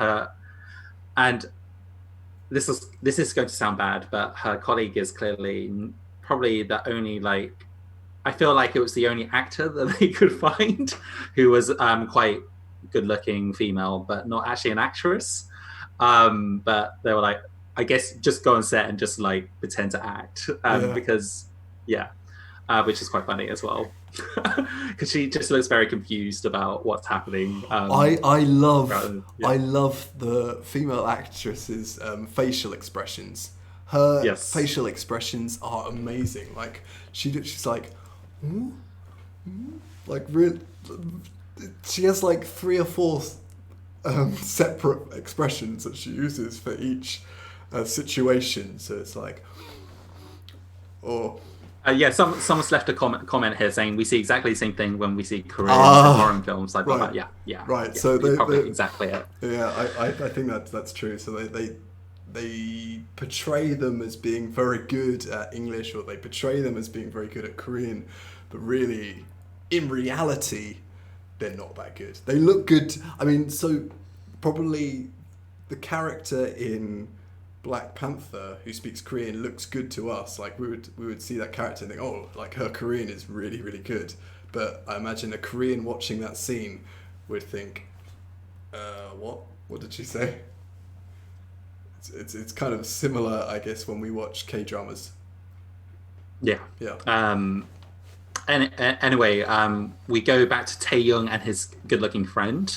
this is going to sound bad, but her colleague is clearly probably the only, like, I feel like it was the only actor that they could find who was quite good looking female, but not actually an actress. But they were like, I guess just go on set and just like pretend to act because which is quite funny as well because she just looks very confused about what's happening. I love the female actress's facial expressions. Her facial expressions are amazing. Like she's like, like real. She has like 3 or 4 separate expressions that she uses for each situation. So it's like, someone's left a comment here saying we see exactly the same thing when we see Korean and foreign films. Like, right. Right. So they exactly it. Yeah, I think that's true. So they portray them as being very good at English, or they portray them as being very good at Korean, but really, in reality, they're not that good. They look good. I mean, so probably the character in Black Panther who speaks Korean looks good to us. Like we would see that character and think, oh, like her Korean is really, really good. But I imagine a Korean watching that scene would think, what did she say? It's kind of similar, I guess, when we watch K-dramas. Yeah. Yeah. Anyway, we go back to Tae-young and his good-looking friend.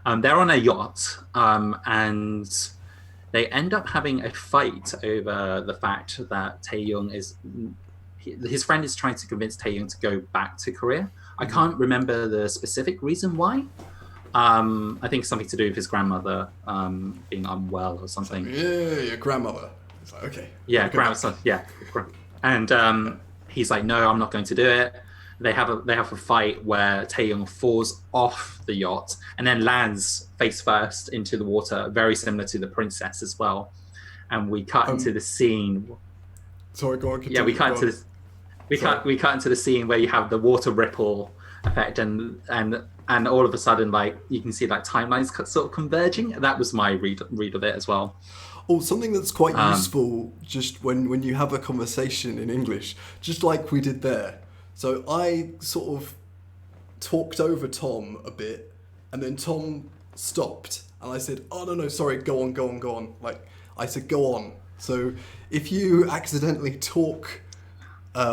They're on a yacht, and they end up having a fight over the fact that Tae-young his friend is trying to convince Tae-young to go back to Korea. I can't remember the specific reason why. I think something to do with his grandmother being unwell or something. Your grandmother. It's like, okay. Yeah, grandmother. Yeah, and he's like, no, I'm not going to do it. They have a fight where Tae-young falls off the yacht and then lands face first into the water, very similar to the princess as well. And we cut into the scene. Sorry, go on. Yeah, we cut into this. We cut into the scene where you have the water ripple effect, and all of a sudden, like, you can see like timelines sort of converging. That was my read of it as well. Oh, something that's quite useful just when you have a conversation in English, just like we did there. So I sort of talked over Tom a bit, and then Tom stopped, and I said, oh, no, sorry, go on. Like, I said, go on. So if you accidentally talk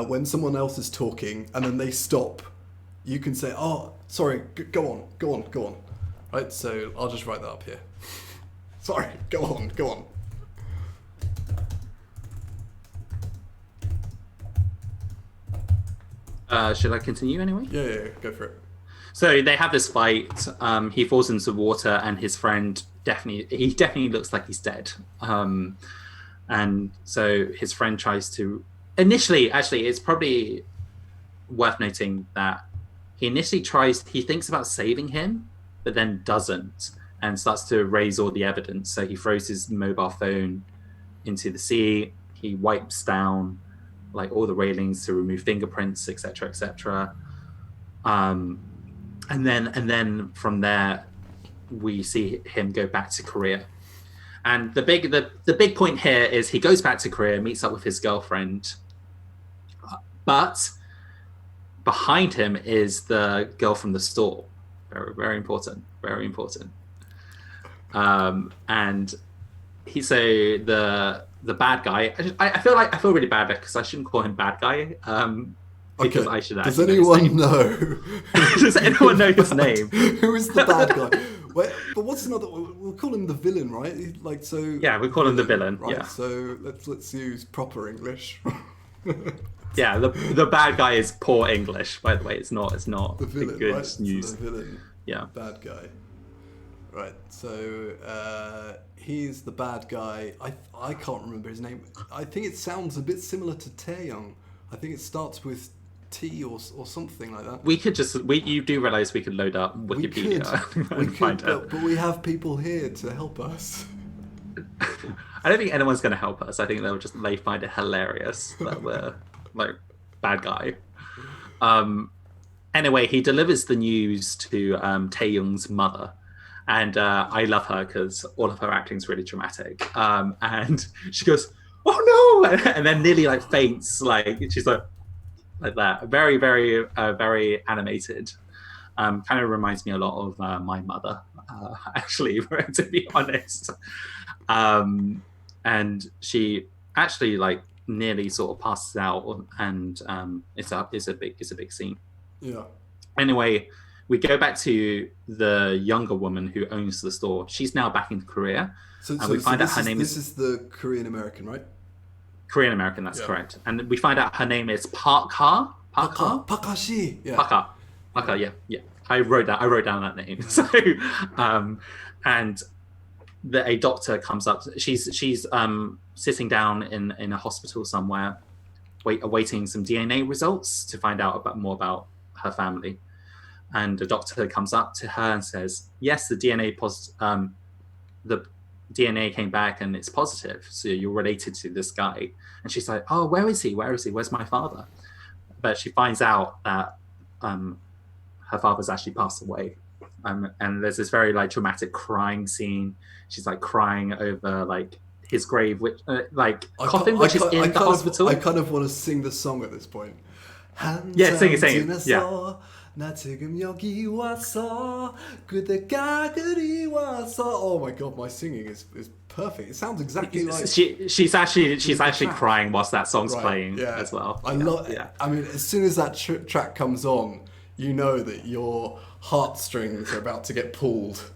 when someone else is talking, and then they stop, you can say, oh, sorry, go on. Right? Right, so I'll just write that up here. Sorry, go on. Should I continue anyway? Yeah, go for it. So they have this fight. He falls into water, and his friend definitely looks like he's dead. And so his friend tries to. Initially, actually, it's probably worth noting that he thinks about saving him, but then doesn't, and starts to raise all the evidence. So he throws his mobile phone into the sea. He wipes down like all the railings to remove fingerprints, etc., etc. And then from there, we see him go back to Korea. And the big point here is he goes back to Korea, meets up with his girlfriend, but behind him is the girl from the store. Very, very important. Very important. And the bad guy. I feel really bad because I shouldn't call him bad guy. Because I should. Does anyone know? Does anyone know his name? Who is the bad guy? Wait, but what's another? We'll call him the villain, right? Like so. Yeah, we call him the villain. Right. Yeah. So let's use proper English. Yeah, the bad guy is poor English. By the way, it's not the villain, good right? news. So the villain. Yeah. Bad guy. Right. So he's the bad guy. I can't remember his name. I think it sounds a bit similar to Taeyong. I think it starts with T or something like that. We could you do realize we could load up Wikipedia we could, but we have people here to help us. I don't think anyone's going to help us. I think they find it hilarious that we're like bad guy. Anyway, he delivers the news to Taeyong's mother, and I love her because all of her acting is really dramatic. And she goes, "Oh no!" and then nearly like faints. Like she's like that. Very, very, very animated. Kind of reminds me a lot of my mother, actually, to be honest. And she actually like nearly sort of passes out, and it's a big scene. Yeah. Anyway, we go back to the younger woman who owns the store. She's now back in Korea. And we find out her name is... This is the Korean American, right? Korean American, that's correct. And we find out her name is Park Ha. Pakashi. Yeah. Park, yeah. I wrote down that name. So, and a doctor comes up. She's sitting down in a hospital somewhere, awaiting some DNA results to find out more about her family. And the doctor comes up to her and says, "Yes, the DNA came back and it's positive. So you're related to this guy." And she's like, "Oh, where is he? Where's my father?" But she finds out that her father's actually passed away. And there's this very like dramatic crying scene. She's like crying over like his grave, which coffin, which is in the hospital. I kind of want to sing the song at this point. Yeah, sing it. Yeah. 나 지금 여기 왔어 그대가 그리워서. Oh my god, my singing is perfect. It sounds exactly like she's actually crying whilst that song's playing as well. I mean, as soon as that track comes on, you know that your heartstrings are about to get pulled.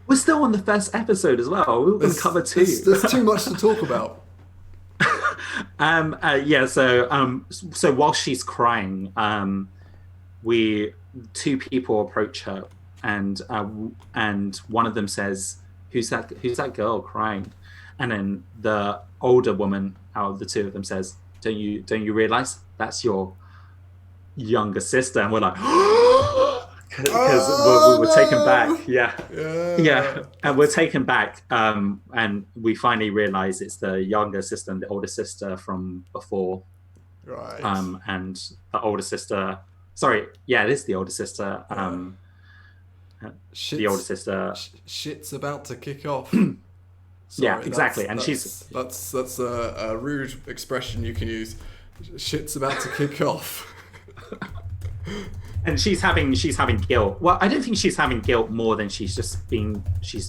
We're still on the first episode as well. We're going to cover two. There's too much to talk about. So while she's crying, two people approach her, and one of them says, "Who's that girl crying?" And then the older woman out of the two of them says, "Don't you realize that's your younger sister?" And we're like, because we're taken back. Yeah, and we're taken back, and we finally realize it's the younger sister and the older sister from before. Right. And the older sister. Sorry, yeah, it is the older sister. The older sister. Shit's about to kick off. Sorry, yeah, exactly. That's a rude expression you can use. Shit's about to kick off. And she's having guilt. Well, I don't think she's having guilt more than she's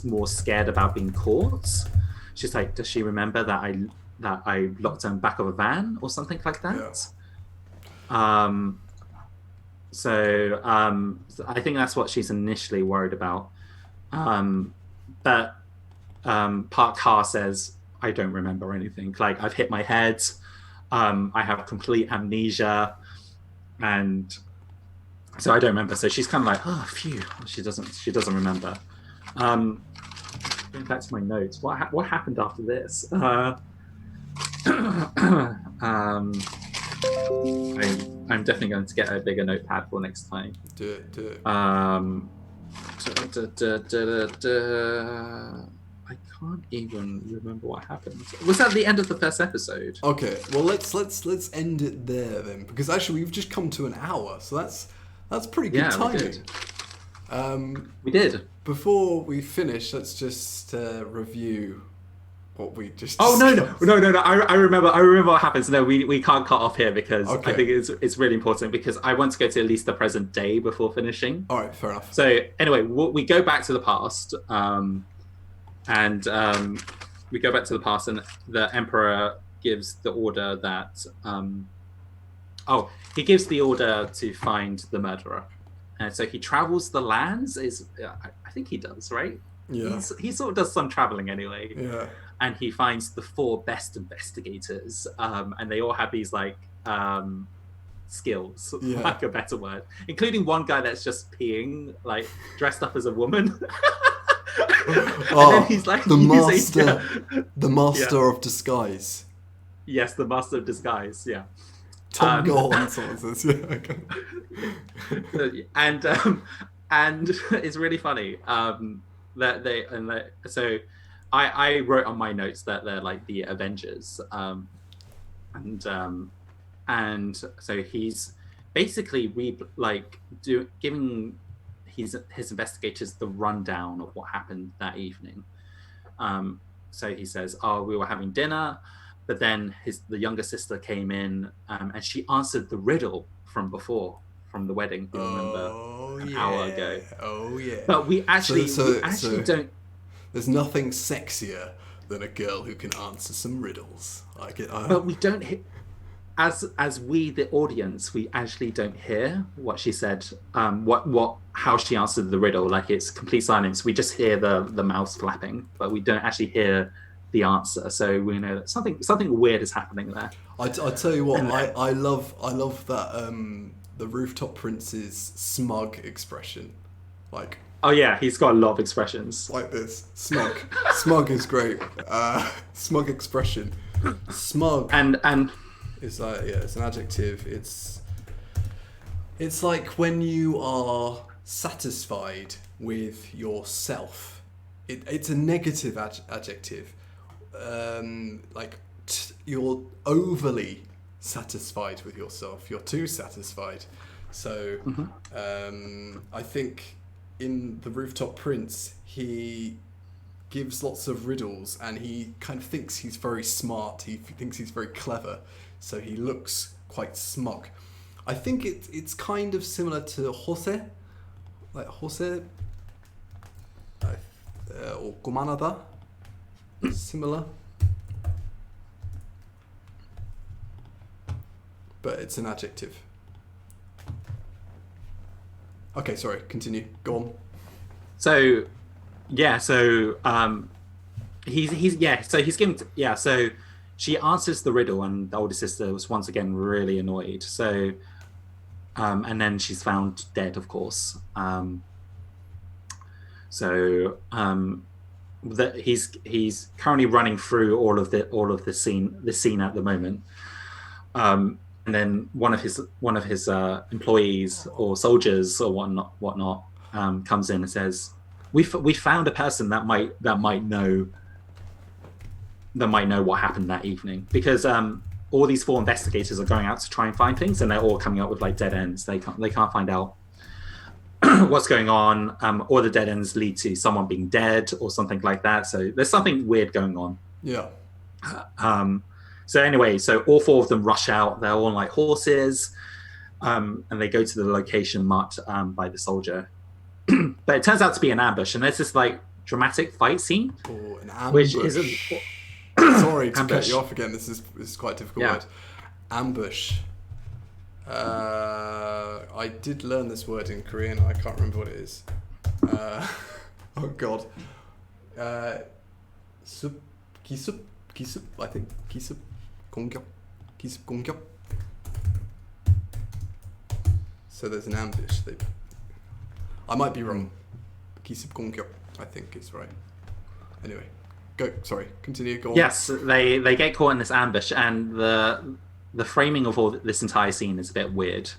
more scared about being caught. She's like, does she remember that I locked her in the back of a van or something like that? Yeah. So I think that's what she's initially worried about. But Park Ha says, I don't remember anything. Like, I've hit my head. I have complete amnesia. And so I don't remember. So she's kind of like, oh, phew. She doesn't remember. Going back to my notes, what happened after this? I'm definitely going to get a bigger notepad for next time. Do it. I can't even remember what happened. Was that the end of the first episode? Okay, well let's end it there then, because actually we've just come to an hour, so that's pretty good timing. We did. Before we finish, let's just review what we just. Oh no! I remember what happens. No, we can't cut off here because I think it's really important, because I want to go to at least the present day before finishing. All right, fair enough. So anyway, we go back to the past, and we go back to the past, and the Emperor gives the order that he gives the order to find the murderer, and so he travels the lands. I think he does, right? Yeah. He sort of does some traveling anyway. Yeah. And he finds the 4 best investigators, and they all have these like skills, like a better word, including one guy that's just peeing, like dressed up as a woman. And then he's like the master of disguise. Yes, the master of disguise. Yeah. Tom Gohan, someone says. Yeah. Okay. And it's really funny so I wrote on my notes that they're like the Avengers, and so he's basically giving his investigators the rundown of what happened that evening. So he says, "Oh, we were having dinner, but then the younger sister came in, and she answered the riddle from before, from the wedding. You remember an hour ago? Oh yeah. But we actually don't." There's nothing sexier than a girl who can answer some riddles. But we don't hear, as we the audience, we actually don't hear what she said. How she answered the riddle. Like, it's complete silence. We just hear the mouse flapping, but we don't actually hear the answer. So we know that something weird is happening there. I tell you what, I love that the Rooftop Prince's smug expression, like. Oh yeah, he's got a lot of expressions. Like this. Smug. Smug is great. Smug expression. Smug. And it's like, yeah, it's an adjective. It's like when you are satisfied with yourself. It's a negative adjective. You're overly satisfied with yourself. You're too satisfied. So I think in The Rooftop Prince, he gives lots of riddles, and he kind of thinks he's very smart. He thinks he's very clever, so he looks quite smug. I think it's kind of similar to Jose, like Jose, or Gomanada, similar. But it's an adjective. Okay, sorry, continue. Go on. So, yeah, so he's giving, so she answers the riddle, and the older sister was once again really annoyed. So, and then she's found dead, of course. That he's currently running through all of the scene at the moment. And then one of his employees or soldiers or whatnot comes in and says, "We found a person that might know what happened that evening," because all these 4 investigators are going out to try and find things, and they're all coming up with like dead ends. They can't find out what's going on. All the dead ends lead to someone being dead or something like that. So there's something weird going on. Yeah. So anyway, so all 4 of them rush out. They're all on like horses, and they go to the location marked by the soldier. But it turns out to be an ambush, and there's this like dramatic fight scene, an ambush. Which isn't. Sorry to cut you off again. This is quite a difficult word. Ambush. I did learn this word in Korean. I can't remember what it is. Oh God. Sup, 기습, 기습. I think 기습, 공격, 기습 공격. So there's an ambush. I might be wrong. 기습 공격, I think is right. Anyway, go. Sorry, continue. Go on. Yes, they get caught in this ambush, and the framing of all this entire scene is a bit weird.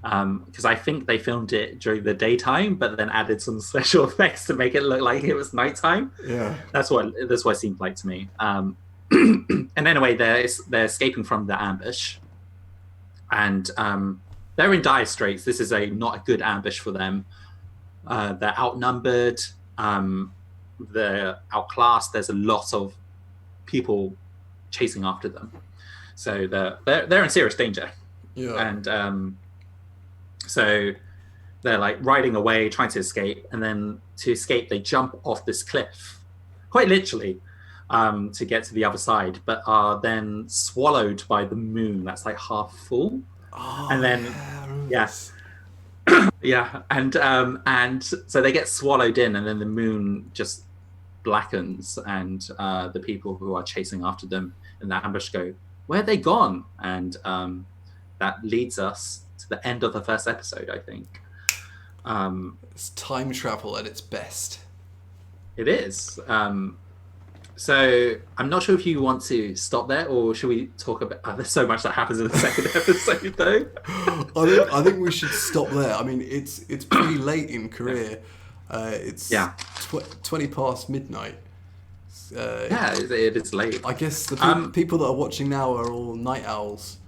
Because I think they filmed it during the daytime, but then added some special effects to make it look like it was nighttime. Yeah, that's what it seemed like to me. And anyway, they're escaping from the ambush, and they're in dire straits. This is not a good ambush for them. They're outnumbered. They're outclassed. There's a lot of people chasing after them, so they're in serious danger. Yeah, and so they're like riding away, trying to escape, and then to escape, they jump off this cliff, quite literally, to get to the other side, but are then swallowed by the moon that's like half full. Oh, and then yes. Yeah, and so they get swallowed in, and then the moon just blackens, and the people who are chasing after them in the ambush go, "Where are they gone?" And that leads us to the end of the first episode, I think. It's time travel at its best. It is. So I'm not sure if you want to stop there, or should we talk about? There's so much that happens in the second episode, though. I think we should stop there. I mean, it's pretty late in Korea. It's 20 past midnight. It is late. I guess the people that are watching now are all night owls.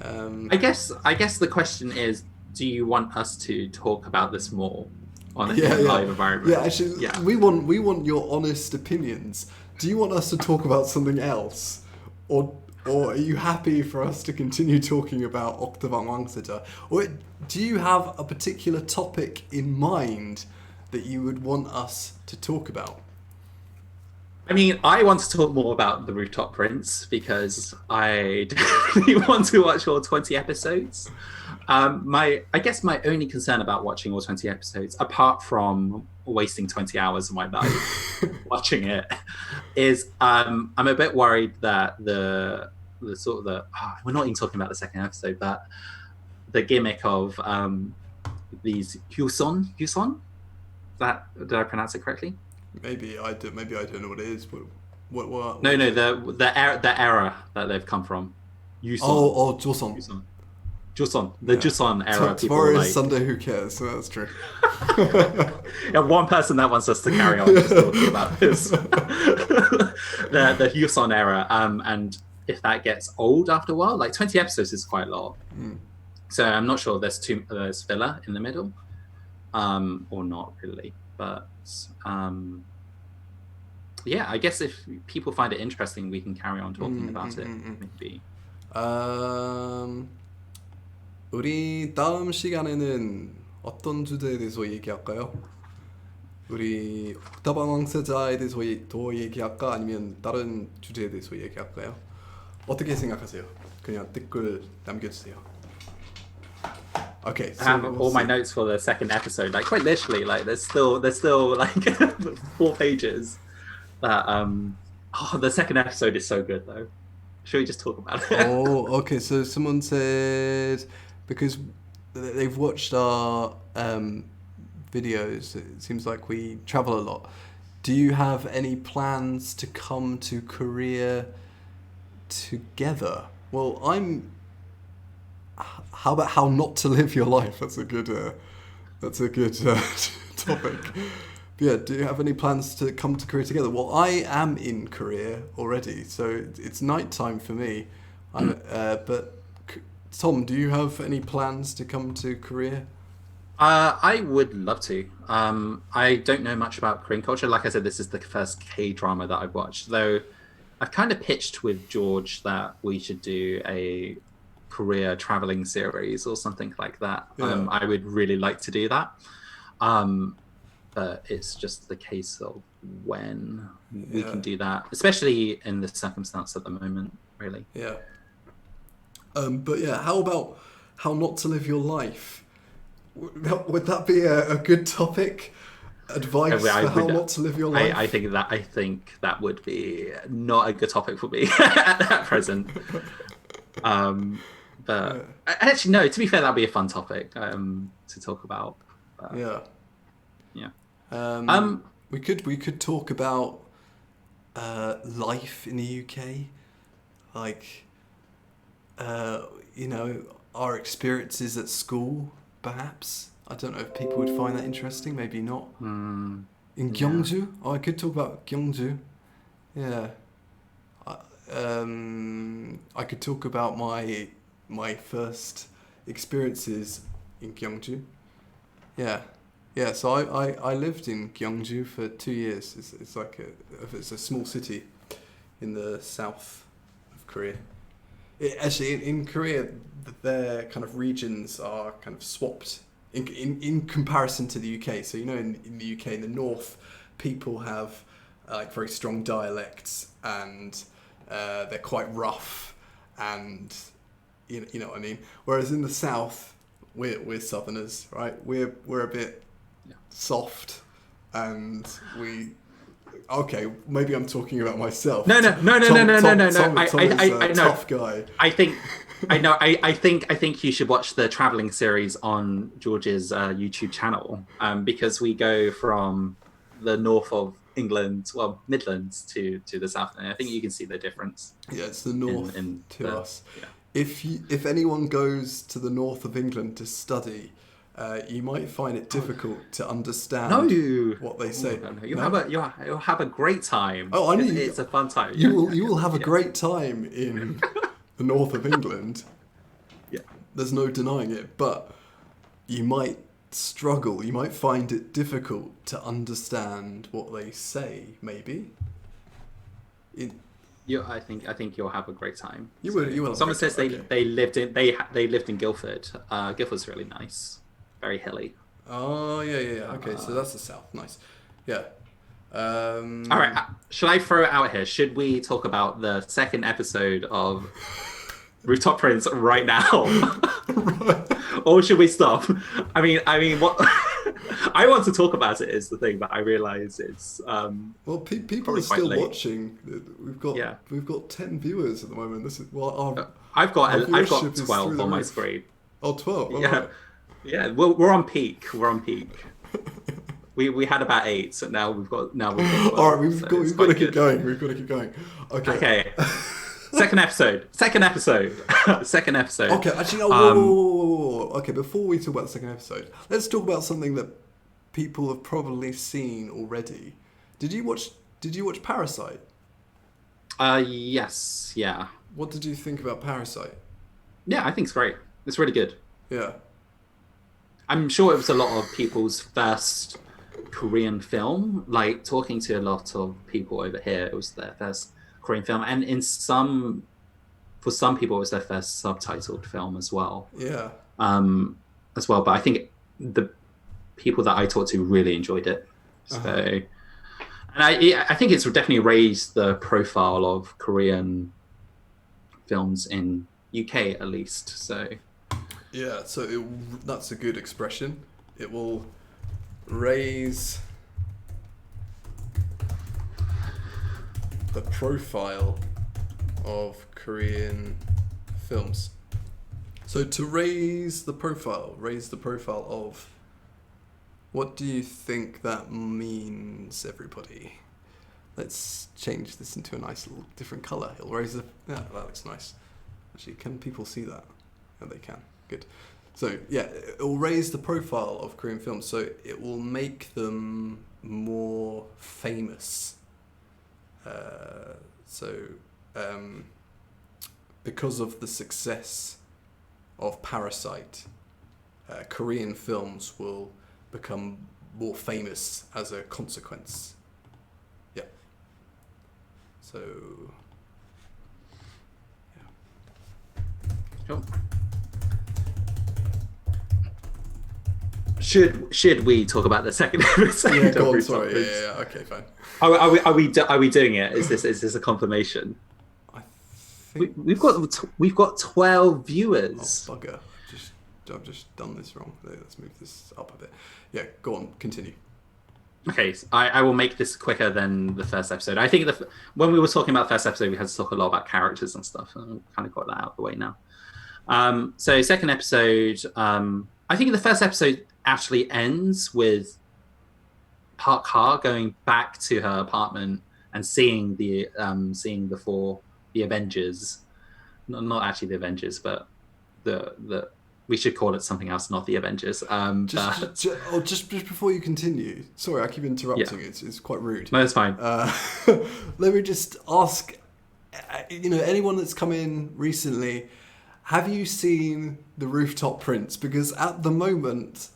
I guess the question is, do you want us to talk about this more on a live environment? Yeah, actually, we want your honest opinions. Do you want us to talk about something else, or are you happy for us to continue talking about Octavang Wangsaja? Or do you have a particular topic in mind that you would want us to talk about? I mean, I want to talk more about The Rooftop Prince because I definitely want to watch all 20 episodes. I guess my only concern about watching all 20 episodes, apart from wasting 20 hours of my life watching it, is I'm a bit worried that the we're not even talking about the second episode, but the gimmick of these Hyuson. Did I pronounce it correctly? Maybe I don't know what it is. What? No, the era that they've come from. Yuson. Oh, Joseon. Joseon. The Joseon era. Tomorrow is Sunday. Who cares? So that's true. One person that wants us to carry on just talking about this. the Hyuson era. And if that gets old after a while, like 20 episodes is quite a lot. So I'm not sure there's filler in the middle, or not really. But I guess if people find it interesting, we can carry on talking about it. Maybe. 우리 다음 시간에는 어떤 주제에 대해서 얘기할까요? 우리 옥타방 왕세자에 대해서 더 얘기할까? 아니면 다른 주제에 대해서 얘기할까요? 어떻게 생각하세요? 그냥 댓글 남겨주세요. Okay, so I have all my notes for the second episode, like quite literally, like there's still like 4 pages. That the second episode is so good though. Should we just talk about it? Oh, okay. So someone said because they've watched our videos, it seems like we travel a lot. Do you have any plans to come to Korea together? Well, how about how not to live your life? That's a good topic. But yeah, do you have any plans to come to Korea together? Well, I am in Korea already, so it's nighttime for me. But Tom, do you have any plans to come to Korea? I would love to. I don't know much about Korean culture. Like I said, this is the first K-drama that I've watched, though I've kind of pitched with George that we should do a Korea traveling series or something like that. Yeah. I would really like to do that. But it's just the case of when we can do that, especially in the circumstance at the moment, really. Yeah. But yeah, how how not to live your life. Would that be a good topic? Advice for how not to live your life? I think that would be not a good topic for me at present. But actually, no. To be fair, that'd be a fun topic to talk about. Yeah. Yeah. We could talk about life in the UK, like our experiences at school. Perhaps I don't know if people would find that interesting. Maybe not. In Gyeongju, I could talk about Gyeongju. Yeah. I could talk about my first experiences in Gyeongju. Yeah. So I lived in Gyeongju for 2 years. It's like it's a small city in the south of Korea. Actually, in Korea, their kind of regions are kind of swapped in comparison to the UK. So in the UK, in the north, people have like very strong dialects, and they're quite rough, and you know what I mean. Whereas in the south, we're Southerners, right? We're a bit soft, and okay, maybe I'm talking about myself. No. Tom is a know. Tough guy. I think you should watch the traveling series on George's YouTube channel, because we go from the north of England, well, Midlands to the south, and I think you can see the difference. Yeah, it's the north to us. Yeah. If anyone goes to the north of England to study, you might find it difficult to understand what they say. No. You'll have a great time. Oh, I know it's a fun time. You will have a great time in the north of England. Yeah, there's no denying it. But you might struggle. You might find it difficult to understand what they say. Maybe. I think you'll have a great time. You will. Someone says they lived in Guildford. Guildford's really nice. Very hilly. Oh, yeah. Okay, so that's the south. Nice. Yeah. All right. Should I throw it out here? Should we talk about the second episode of Rooftop Prince right now? Or should we stop? I mean, what I want to talk about it is the thing, but I realise it's well, people are still watching. We've got 10 viewers at the moment. This is I've got 12 on my screen. Oh, 12. Yeah. Right. Yeah, we're on peak. We had about 8, so now we've got 12. All right, we've got to keep going. We've got to keep going. Okay. Second episode. Okay, actually, whoa. Okay, before we talk about the second episode, let's talk about something that people have probably seen already. Did you watch Parasite? Yes. Yeah. What did you think about Parasite? Yeah, I think it's great. It's really good. Yeah. I'm sure it was a lot of people's first Korean film. Like, talking to a lot of people over here, it was their first Korean film, and for some people it was their first subtitled film as well. Yeah. But I think the people that I talked to really enjoyed it. So, and I think it's definitely raised the profile of Korean films in UK at least. So. Yeah, so that's a good expression. It will raise the profile of Korean films. So to raise the profile of, what do you think that means, everybody? Let's change this into a nice little different colour. It'll raise that looks nice. Actually, can people see that? No, they can. Good. So yeah, it will raise the profile of Korean films. So it will make them more famous. Because of the success of Parasite, Korean films will become more famous as a consequence. Yeah. So. Yeah. Cool. Should we talk about the second episode? Yeah, go on, sorry. Yeah, okay, fine. Are we doing it? Is this a confirmation? I think We've got 12 viewers. Oh, bugger. Just I've just done this wrong. Let's move this up a bit. Yeah, go on, continue. Okay, so I will make this quicker than the first episode. I think when we were talking about the first episode, we had to talk a lot about characters and stuff. And we kind of got that out of the way now. So second episode, I think the first episode actually ends with Park Ha going back to her apartment and seeing the Avengers. Not actually the Avengers, but the we should call it something else, not the Avengers. Just before you continue, sorry, I keep interrupting. Yeah. It's quite rude. No, it's fine. Let me just ask, anyone that's come in recently, have you seen The Rooftop Prince? Because at the moment,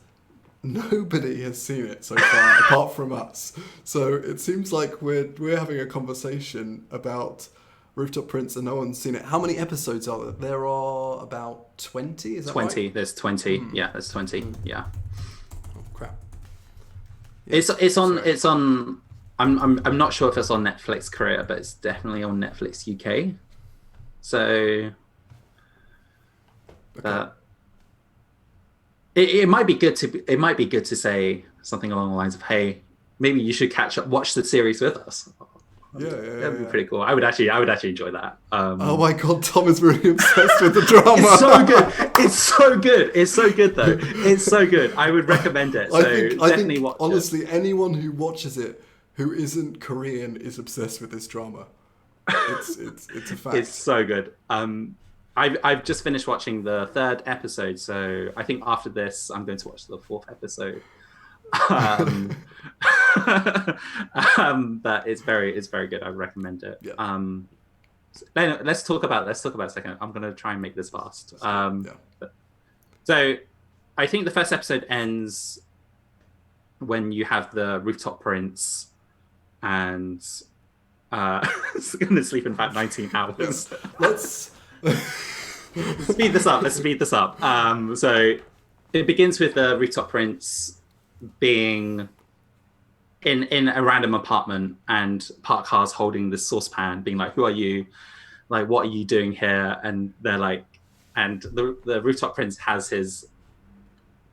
nobody has seen it so far, apart from us. So it seems like we're having a conversation about Rooftop Prince and no one's seen it. How many episodes are there? There are about 20, is that 20, right? There's 20. Yeah, there's 20. Yeah. Oh crap. Yeah. It's on I'm not sure if it's on Netflix Korea, but it's definitely on Netflix UK. So okay. It might be good to say something along the lines of, hey, maybe you should watch the series with us. Yeah, that'd be pretty cool. I would actually enjoy that. Oh my god, Tom is really obsessed with the drama. It's so good. It's so good though. It's so good. I would recommend it. I think watch honestly, it. Anyone who watches it who isn't Korean is obsessed with this drama. It's a fact. It's so good. I've just finished watching the 3rd episode, so I think after this I'm going to watch the 4th episode. But it's very good. I recommend it. Yeah. Let's talk about it a second. I'm gonna try and make this fast. So I think the first episode ends when you have the Rooftop Prince and it's gonna sleep in about 19 hours. Let's speed this up. Let's speed this up. So it begins with the Rooftop Prince being in a random apartment, and Park Ha's holding this saucepan, being like, "Who are you? Like, what are you doing here?" And they're like, and the Rooftop Prince has his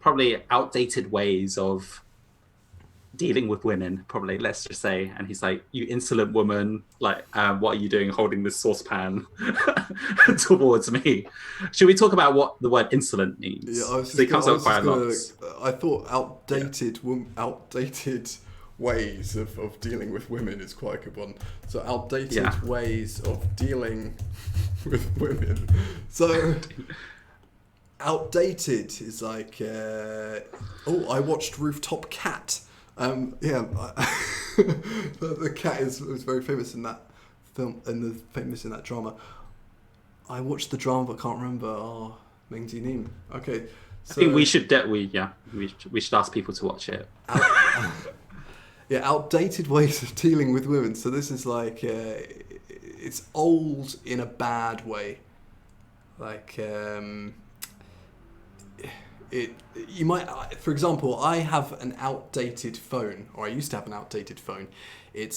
probably outdated ways of dealing with women, probably, let's just say. And he's like, "You insolent woman, like, what are you doing holding this saucepan towards me?" Should we talk about what the word insolent means? Yeah, it comes up quite a lot. I thought outdated ways of dealing with women is quite a good one. So outdated ways of dealing with women. So outdated is like, I watched Rooftop Cat. The cat was very famous in that film and famous in that drama. I watched the drama but can't remember. Meng Ji Nim. Okay, so I think we should ask people to watch it. Outdated ways of dealing with women. So this is like it's old in a bad way. Like you might, for example, I have an outdated phone, or I used to have an outdated phone. It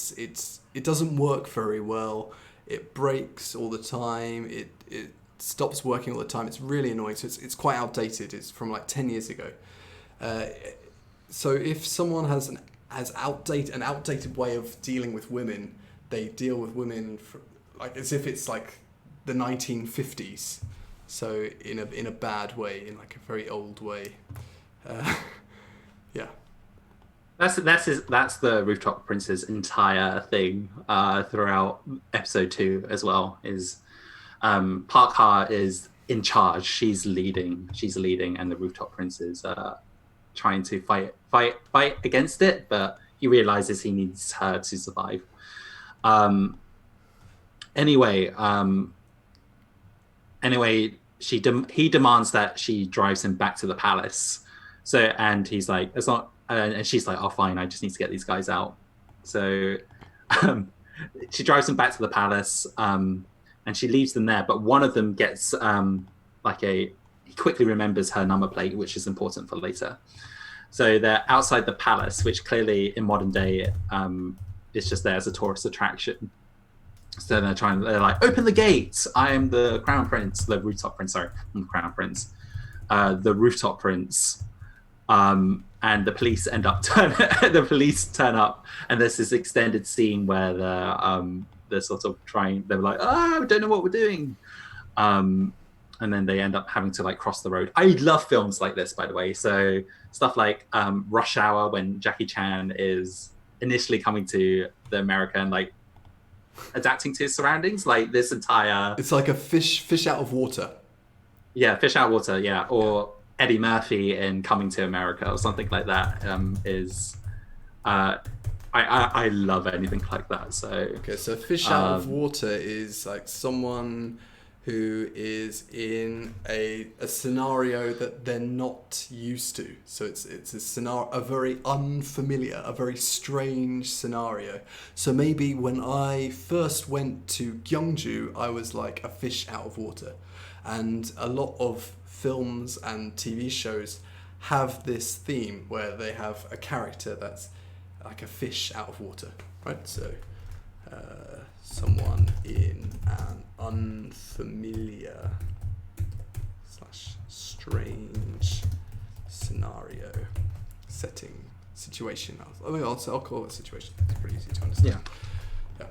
doesn't work very well. It breaks all the time. It stops working all the time. It's really annoying. So it's quite outdated. It's from like 10 years ago. So if someone has an outdated way of dealing with women, they deal with women like as if it's like the 1950s. So in a bad way, in like a very old way. Yeah. That's the Rooftop Prince's entire thing throughout episode 2 as well. Is Park Ha is in charge. She's leading, and the Rooftop Prince is trying to fight against it, but he realizes he needs her to survive. Anyway, he demands that she drives him back to the palace. So, and he's like, it's not, and she's like, "Oh, fine, I just need to get these guys out." So, she drives him back to the palace, and she leaves them there. But one of them gets he quickly remembers her number plate, which is important for later. So they're outside the palace, which clearly in modern day is just there as a tourist attraction. So they're like, "Open the gates! I am the Crown Prince, the Rooftop Prince. Sorry, I'm the Crown Prince." the Rooftop Prince, and the police the police turn up, and there's this extended scene where they're sort of trying. They're like, "Ah, we don't know what we're doing," and then they end up having to like cross the road. I love films like this, by the way. So stuff like Rush Hour, when Jackie Chan is initially coming to the America and like adapting to his surroundings, like this entire It's like a fish out of water. fish out of water, or Eddie Murphy in Coming to America or something like that. Is I love anything like that. So Okay, so fish out of water is like someone who is in a scenario that they're not used to. So it's a scenario, a very unfamiliar, a very strange scenario. So maybe when I first went to Gyeongju, I was like a fish out of water. And a lot of films and TV shows have this theme where they have a character that's like a fish out of water, right? So someone in an unfamiliar / strange scenario, setting, situation. I'll call it situation. It's pretty easy to understand. Yeah.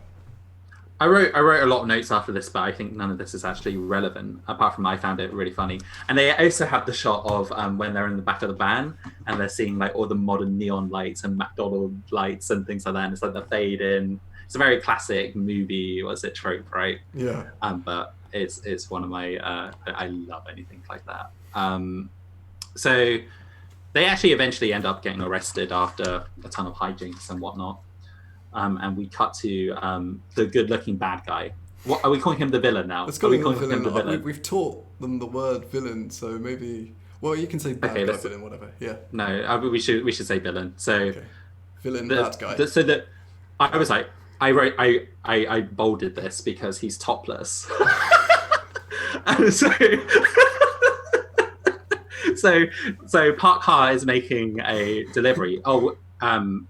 I wrote a lot of notes after this, but I think none of this is actually relevant, apart from I found it really funny. And they also have the shot of when they're in the back of the van and they're seeing like all the modern neon lights and McDonald's lights and things like that. And it's like the fade in. It's a very classic movie, trope, right? Yeah. But it's one of my I love anything like that. So they actually eventually end up getting arrested after a ton of hijinks and whatnot. And we cut to the good-looking bad guy. What are we calling him? The villain now? Let's call him the villain. We've taught them the word villain, so maybe. Well, you can say bad guy, villain, whatever. Yeah. No, we should say villain. So okay. Villain, bad guy. So that I was like, I bolded this because he's topless. And so Park Ha is making a delivery.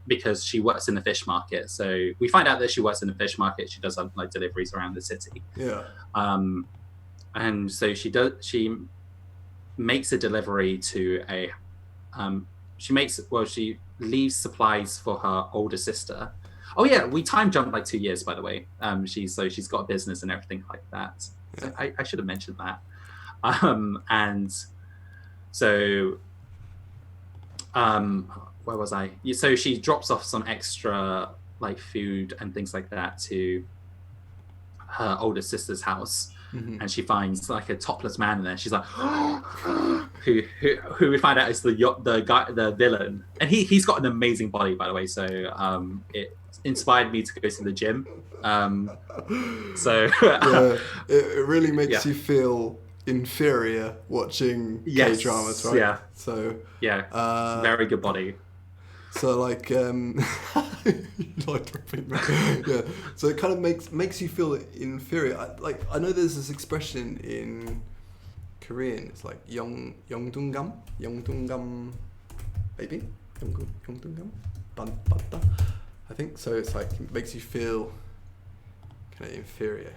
Because she works in the fish market. So we find out that she works in the fish market. She does like deliveries around the city. Yeah. And so she makes a delivery to she leaves supplies for her older sister. Oh yeah, we time jumped like 2 years, by the way. She's got a business and everything like that. So I should have mentioned that. And so where was I? So she drops off some extra like food and things like that to her older sister's house, and she finds like a topless man in there. She's like, who we find out is the guy, the villain, and he's got an amazing body, by the way. So it inspired me to go to the gym. It really makes you feel inferior watching K-dramas, right? Yeah. So very good body. So like so it kind of makes you feel inferior. I know there's this expression in Korean. It's like 영둥감, baby, 영둥감, 반다. I think so. It's like it makes you feel kind of inferior.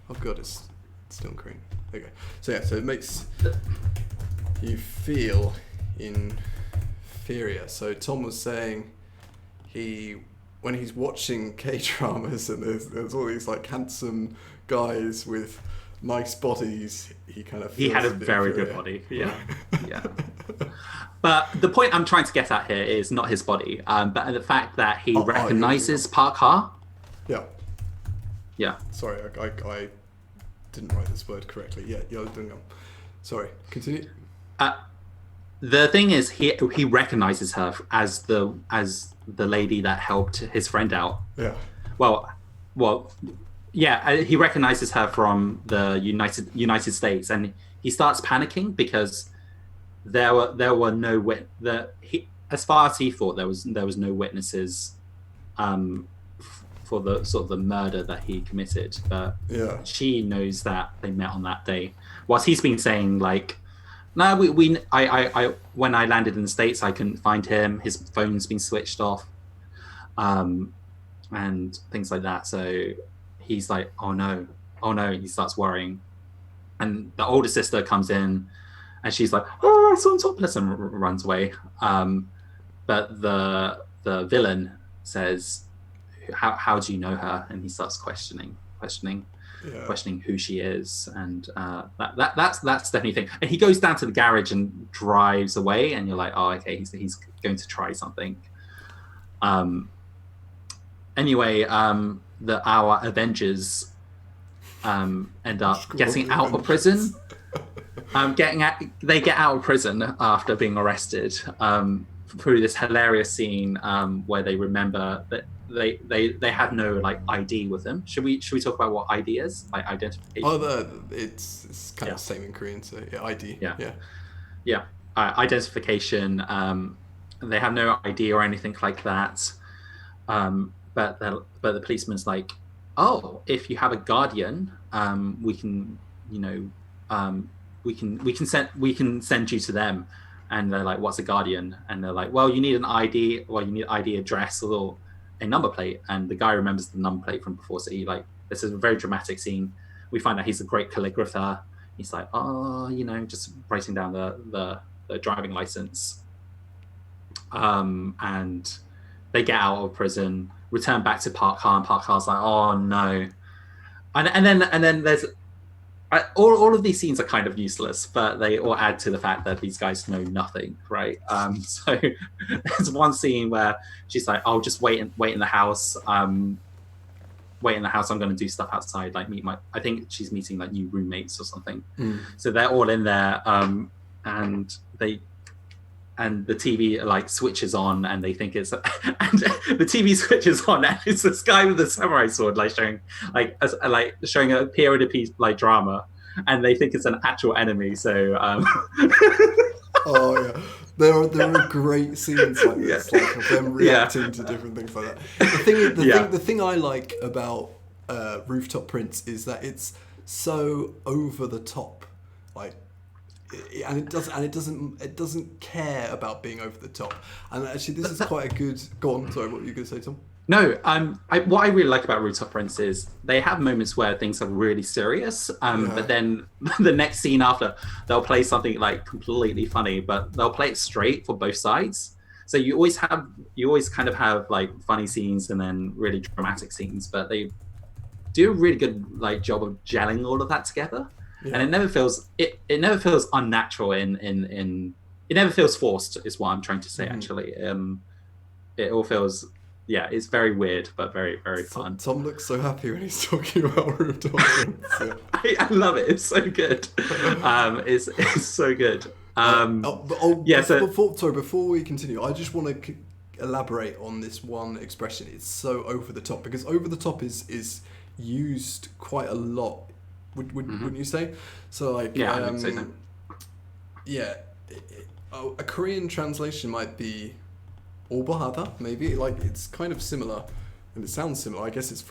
Oh god, it's still in Korean. Okay. So it makes you feel inferior. So Tom was saying when he's watching K-dramas and there's all these like handsome guys with nice bodies, he kind of feels he had a very inferior. good body. Yeah. But the point I'm trying to get at here is not his body, but the fact that he recognizes Park Ha. Yeah. Sorry, I didn't write this word correctly. Yeah, Yeodungam. Sorry, continue. The thing is, he recognizes her as the lady that helped his friend out. Yeah. He recognizes her from the United States, and he starts panicking because there were no as far as he thought there was no witnesses for the sort of the murder that he committed, but she knows that they met on that day. Whilst he's been saying like, no, I when I landed in the States, I couldn't find him. His phone's been switched off, and things like that. So he's like, oh oh no, he starts worrying. And the older sister comes in and she's like, oh, I saw him topless, and runs away. But the villain says, how do you know her? And he starts questioning who she is, and that's definitely a thing. And he goes down to the garage and drives away, and you're like, oh, okay, he's going to try something. Anyway, our Avengers end up getting out of prison. They get out of prison after being arrested through this hilarious scene where they remember that they have no like ID with them. Should we talk about what ID is? Like identification. Oh, it's kind of the same in Korean, so yeah, ID. Yeah. Identification. They have no ID or anything like that. But the policeman's like, oh, if you have a guardian, we can we can send you to them. And they're like, what's a guardian? And they're like, well, you need an ID, you need ID address or a number plate. And the guy remembers the number plate from before. So this is a very dramatic scene. We find out he's a great calligrapher. He's like, oh, just writing down the driving license. And they get out of prison, return back to Park Ha, and Park Ha's like, oh no. And then there's all of these scenes are kind of useless, but they all add to the fact that these guys know nothing, right? So there's one scene where she's like, "Oh, just wait in the house. Wait in the house. I'm going to do stuff outside, like I think she's meeting like new roommates or something." So they're all in there, and the TV like switches on, and they think it's and the TV switches on, and it's this guy with a samurai sword, like showing a period piece like drama, and they think it's an actual enemy. So oh yeah, there are great scenes like this, like of them reacting to different things like that. The thing I like about Rooftop Prince is that it's so over the top, like. And it doesn't care about being over the top. And actually, this is quite a good. Go on, sorry, what were you going to say, Tom? No, what I really like about Rooftop Prince is they have moments where things are really serious, but then the next scene after, they'll play something like completely funny, but they'll play it straight for both sides. So you always kind of have like funny scenes and then really dramatic scenes, but they do a really good like job of gelling all of that together. Yeah. And it never feels unnatural in it never feels forced is what I'm trying to say. Actually, it all feels it's very weird but very very fun. Tom looks so happy when he's talking about Rooftop Prince. Yeah. I love it. It's so good. It's so good. Before we continue, I just want to elaborate on this one expression. It's so over the top, because over the top is used quite a lot. Wouldn't you say? So like, I would say so. Yeah, a Korean translation might be "Obahada," maybe. Like it's kind of similar, and it sounds similar. I guess it's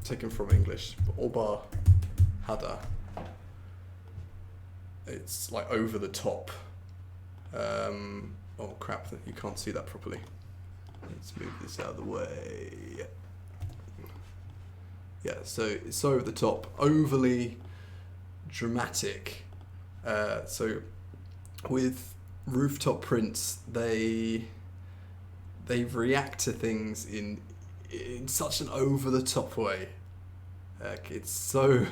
taken from English. Obahada. It's like over the top. Oh crap! You can't see that properly. Let's move this out of the way. Yeah, so it's over the top, overly dramatic. So with Rooftop Prince, they react to things in such an over the top way. It's so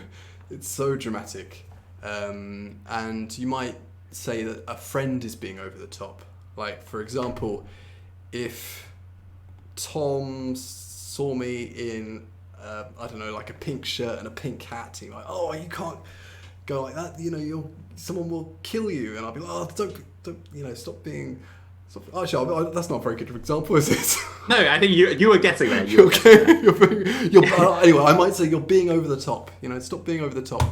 dramatic, and you might say that a friend is being over the top. Like for example, if Tom saw me in I don't know, like a pink shirt and a pink hat, and you're like, oh, you can't go like that, someone will kill you, and I'll be like, oh, don't stop being. Actually, that's not a very good example, is it? No, I think you were getting there. Anyway, I might say you're being over the top. Stop being over the top.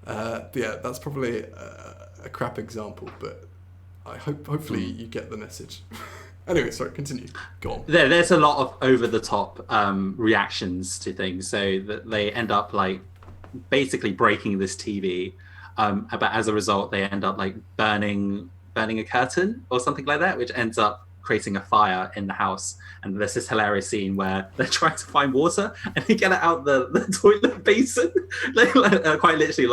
But yeah, that's probably a crap example, but hopefully you get the message. Anyway, sorry, continue. Go on. There's a lot of over-the-top reactions to things, so that they end up like basically breaking this TV, but as a result, they end up like burning a curtain or something like that, which ends up creating a fire in the house, and there's this hilarious scene where they're trying to find water and they get it out the toilet basin, quite literally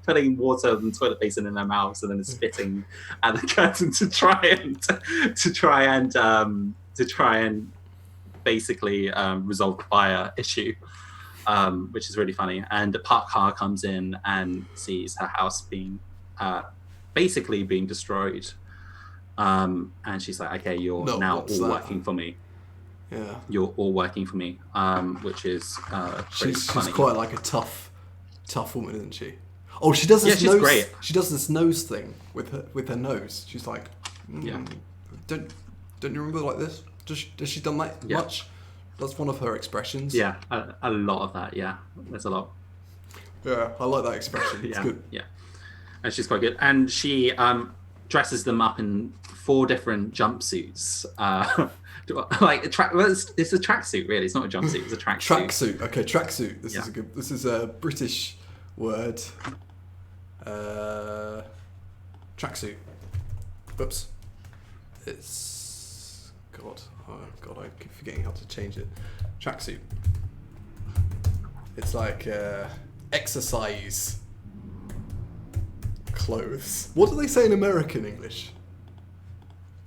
putting water in the toilet basin in their mouths and then spitting at the curtain to try and basically resolve the fire issue. Which is really funny. And Park Ha comes in and sees her house being basically being destroyed. And she's like, okay, you're now all working for me. Yeah. You're all working for me, which is she's quite like a tough woman, isn't she? Oh, she does this nose. Great. She does this nose thing with her nose. She's like, don't you remember like this? Has she done that much? That's one of her expressions. Yeah, a lot of that. Yeah, there's a lot. Yeah, I like that expression. It's good. Yeah, and she's quite good. And she dresses them up in 4 different jumpsuits. It's a tracksuit, really. It's not a jumpsuit. It's a tracksuit. Tracksuit. Okay, tracksuit. This is a British word. Tracksuit. Whoops. It's God. Oh God, I keep forgetting how to change it. Tracksuit. It's like exercise clothes. What do they say in American English?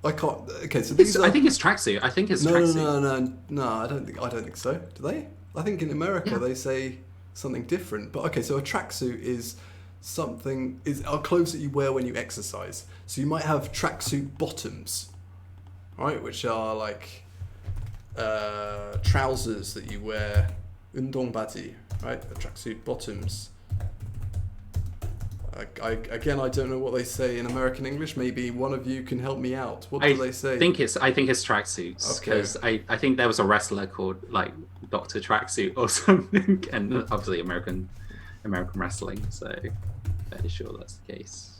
I can't. Okay, so these I think it's tracksuit. I think it's tracksuit. No. I don't think so. Do they? I think in America they say something different. But okay, so a tracksuit is are clothes that you wear when you exercise. So you might have tracksuit bottoms, right, which are like trousers that you wear, undong baji, right? The tracksuit bottoms. I don't know what they say in American English. Maybe one of you can help me out. What do they say? I think it's tracksuits, because I think there was a wrestler called like Dr. Tracksuit or something, and obviously American wrestling. So fairly sure that's the case.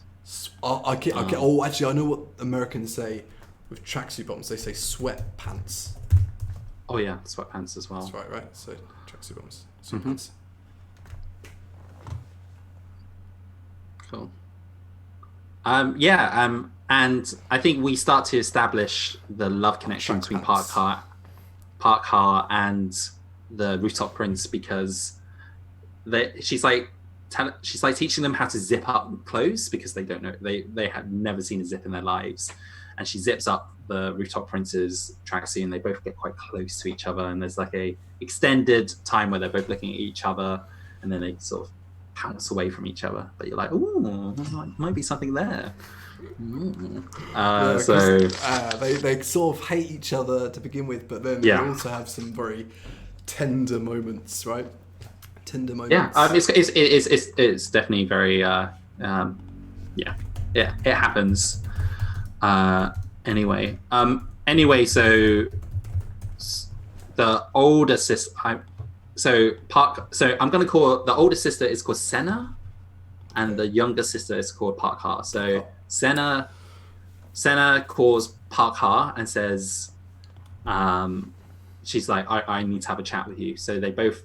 Actually, I know what Americans say with tracksuit bottoms. They say sweatpants. Oh yeah, sweatpants as well. That's right. So tracksuit bottoms, sweatpants. Cool. And I think we start to establish the love connection between Park Ha and the Rooftop Prince, because she's like teaching them how to zip up clothes, because they don't know, they have never seen a zip in their lives, and she zips up the Rooftop Prince's tracksuit and they both get quite close to each other, and there's like a extended time where they're both looking at each other, and then they sort of pounce away from each other, but you're like, ooh, there might be something there. They sort of hate each other to begin with, but then they also have some very tender moments, right? Tender moments. Yeah, it's definitely very it happens. Anyway, so the older sister. So I'm going to call the older sister is called Senna, and the younger sister is called Park Ha. So Senna calls Park Ha and says, she's like, I need to have a chat with you. So they both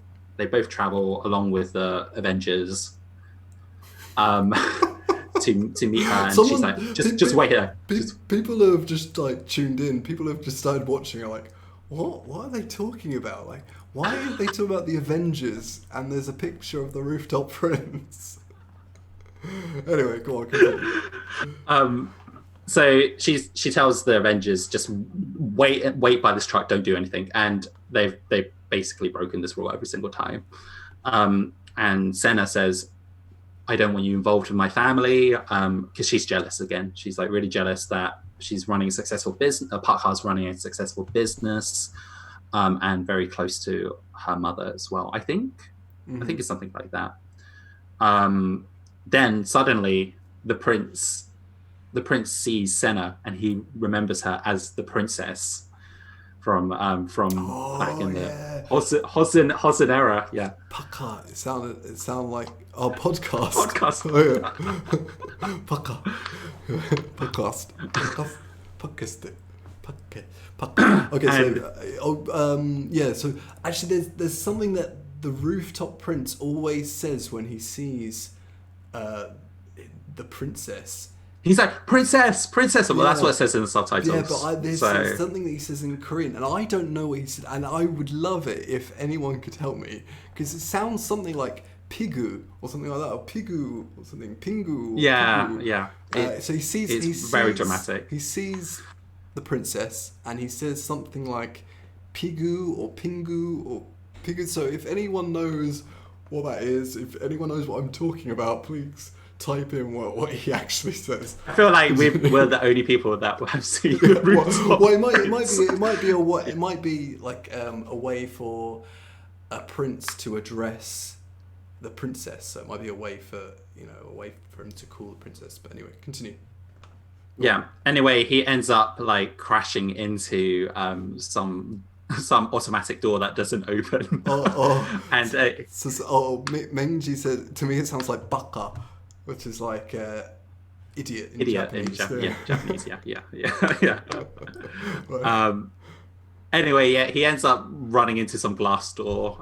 travel along with the Avengers to meet her, and she's like, just wait here. People have just like tuned in. People have just started watching. Are like, what are they talking about? Like, why are they talking about the Avengers and there's a picture of the Rooftop Prince? Anyway, go on, continue. So she tells the Avengers, just wait by this truck, don't do anything, and they've basically broken this rule every single time. And Senna says, I don't want you involved with my family, because she's jealous again. She's like really jealous that she's running a successful business. Park Ha's running a successful business. And very close to her mother as well. I think it's something like that. Then suddenly the prince sees Senna, and he remembers her as the princess from back in the Hosin era. Yeah. Paka. It sounded like our podcast. Podcast. Oh, yeah. Paka. Podcast. Okay, so actually there's something that the Rooftop Prince always says when he sees the princess. He's like, princess, princess. Well, that's Yeah. what it says in the subtitles. Yeah, but there's So something that he says in Korean, and I don't know what he said, and I would love it if anyone could help me, because it sounds something like pigu or something like that, or pigu or something, pingu. Or yeah, pigu. yeah. So he sees. It's very dramatic. He sees the princess, and he says something like pigu or pingu or pigu. So if anyone knows what that is, if anyone knows what I'm talking about, please type in what he actually says. I feel like we're the only people that have seen the rooftop. Well, it might be like a way for a prince to address the princess. So it might be a way for him to call the princess. But anyway, continue. Yeah. Anyway, he ends up like crashing into some automatic door that doesn't open. And Menji said to me, it sounds like baka, which is like idiot in Japanese. Japanese. Yeah. Right. Anyway, yeah, he ends up running into some glass door,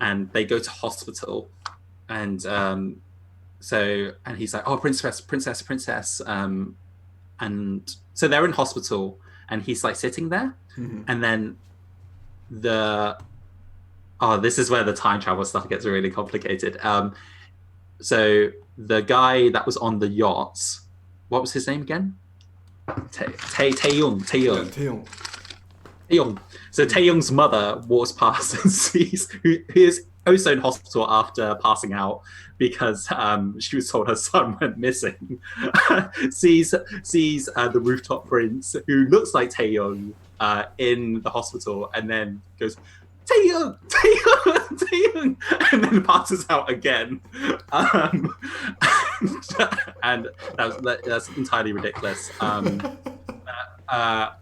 and they go to hospital, and he's like, oh, princess, and so they're in hospital, and he's like sitting there, and then this is where the time travel stuff gets really complicated. So the guy that was on the yacht, what was his name again? Taeyong. Taeyong. So Taeyong's mother walks past and sees who is also in hospital after passing out because she was told her son went missing. sees the rooftop prince who looks like Taeyong in the hospital, and then goes, Taeyong, and then passes out again. And that's entirely ridiculous.